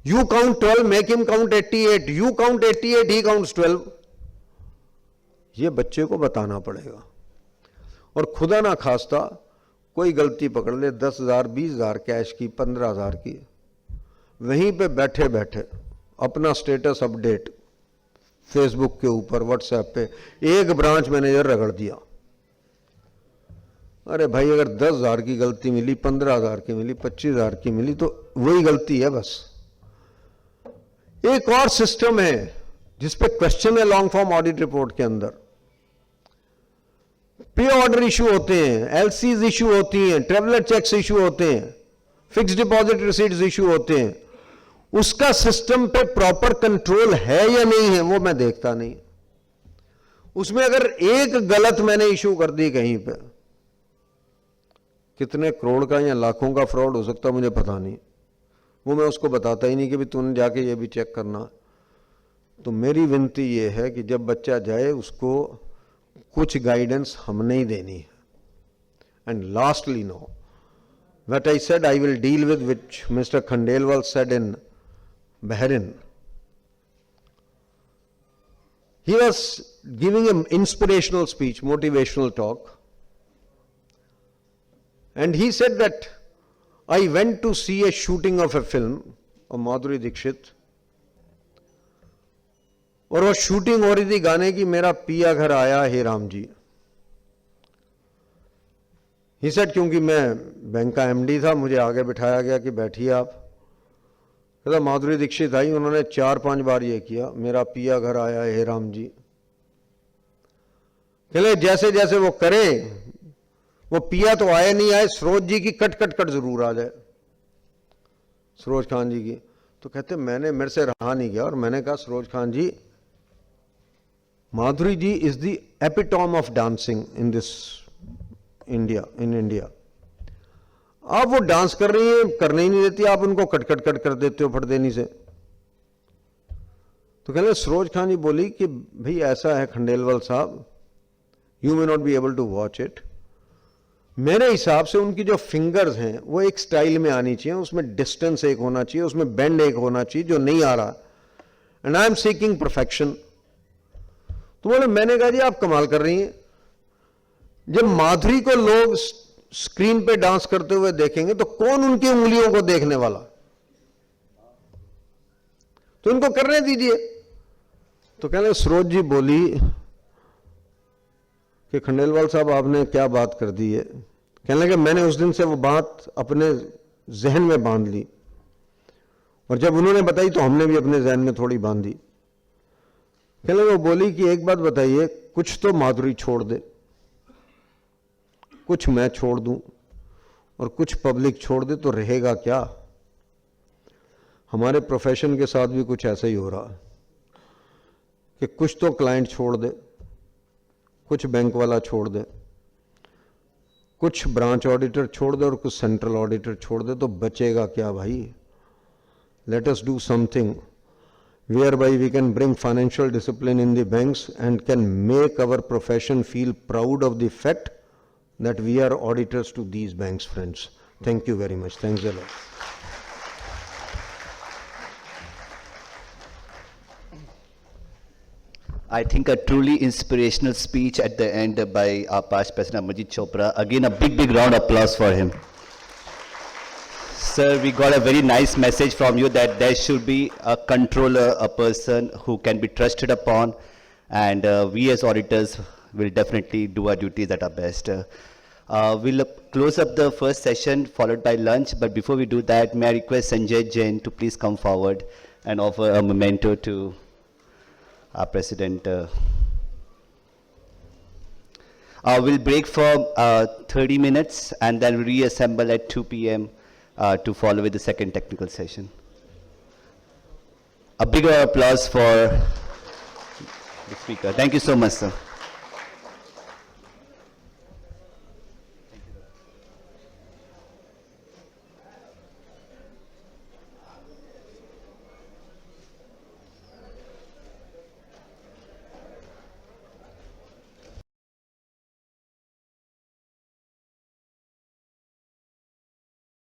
You count 12, make him count 88, you count 88, he counts 12। ये बच्चे को बताना पड़ेगा। और खुदा ना खास्ता कोई गलती पकड़ ले 10,000 20,000 कैश की, 15,000 की, वहीं पे बैठे बैठे अपना स्टेटस अपडेट फेसबुक के ऊपर, व्हाट्सएप पे एक ब्रांच मैनेजर रगड़ दिया। अरे भाई अगर 10,000 की गलती मिली, 15,000 की मिली, 25,000 की मिली तो वही गलती है बस। एक और सिस्टम है जिसपे क्वेश्चन है लॉन्ग फॉर्म ऑडिट रिपोर्ट के अंदर। पे ऑर्डर इशू होते हैं, एलसीज इशू होती हैं, ट्रेवलर चेक्स इशू होते हैं, फिक्स डिपॉजिट रिसीट्स इशू होते हैं। उसका सिस्टम पे प्रॉपर कंट्रोल है या नहीं है वो मैं देखता नहीं। उसमें अगर एक गलत मैंने इशू कर दी कहीं पे, कितने करोड़ का या लाखों का फ्रॉड हो सकता मुझे पता नहीं, वो मैं उसको बताता ही नहीं कि भी तूने जाके ये भी चेक करना। तो मेरी विनती ये है कि जब बच्चा जाए उसको कुछ गाइडेंस हमने ही देनी है। And lastly know what I said I will deal with, which Mr. Khandelwal said in Bahrain. He was giving an inspirational speech, motivational talk, and he said that I went to see a shooting of a film of Madhuri Dixit, और वो shooting हो रही थी गाने की, मेरा पिया घर आया हे राम जी। ही सेड क्योंकि मैं बैंक का एमडी था, मुझे आगे बिठाया गया कि बैठिए आप। कहता माधुरी दीक्षित आई, उन्होंने 4-5 बार ये किया, मेरा पिया घर आया हे राम जी। कहले जैसे जैसे वो करे, वो पिया तो आए नहीं आए, सरोज जी की कट कट कट जरूर आ जाए, सरोज खान जी की। तो कहते मेरे से रहा नहीं गया और मैंने कहा Saroj Khan ji, Madhuri ji is the epitome of dancing in this India, in India. आप वो डांस कर रही है, करने ही नहीं देती, आप उनको कट कट कट कर देते हो फटदेनी से। तो कहले सरोज खान जी बोली कि भाई ऐसा है खंडेलवाल साहब, you may not be able to watch it. मेरे हिसाब से उनकी जो फिंगर्स हैं वो एक स्टाइल में आनी चाहिए, उसमें डिस्टेंस एक होना चाहिए, उसमें बेंड एक होना चाहिए जो नहीं आ रहा, and I am seeking perfection. तो बोले, मैंने कहा जी आप कमाल कर रही हैं, जब माधुरी को लोग स्क्रीन पे डांस करते हुए देखेंगे तो कौन उनकी उंगलियों को देखने वाला, तो इनको करने दीजिए। तो कहने सरोज जी बोली कि खंडेलवाल साहब आपने क्या बात कर दी है। कहने लगे मैंने उस दिन से वो बात अपने जहन में बांध ली, और जब उन्होंने बताई तो हमने भी अपने जहन में थोड़ी बांधी। कहने लगे वो बोली कि एक बात बताइए, कुछ तो माधुरी छोड़ दे, कुछ मैं छोड़ दूं और कुछ पब्लिक छोड़ दे तो रहेगा क्या। हमारे प्रोफेशन के साथ भी कुछ ऐसा ही हो रहा है कि कुछ तो क्लाइंट छोड़ दे, कुछ बैंक वाला छोड़ दे, कुछ ब्रांच ऑडिटर छोड़ दे और कुछ सेंट्रल ऑडिटर छोड़ दे, तो बचेगा क्या भाई। Let us do something whereby we can bring financial discipline in the banks and can make our profession feel proud of the fact that we are auditors to these banks, friends. Thank you very much. Thanks a lot. I think a truly inspirational speech at the end by our past President Amarjit Chopra. Again, a big round of applause for him. Sir, we got a very nice message from you that there should be a controller, a person who can be trusted upon, and we as auditors will definitely do our duties at our best. We'll close up the first session followed by lunch, but before we do that, may I request Sanjay Jain to please come forward and offer a memento to our President. We'll break for 30 minutes and then reassemble at 2 p.m. to follow with the second technical session. A bigger applause for the speaker. Thank you so much, sir.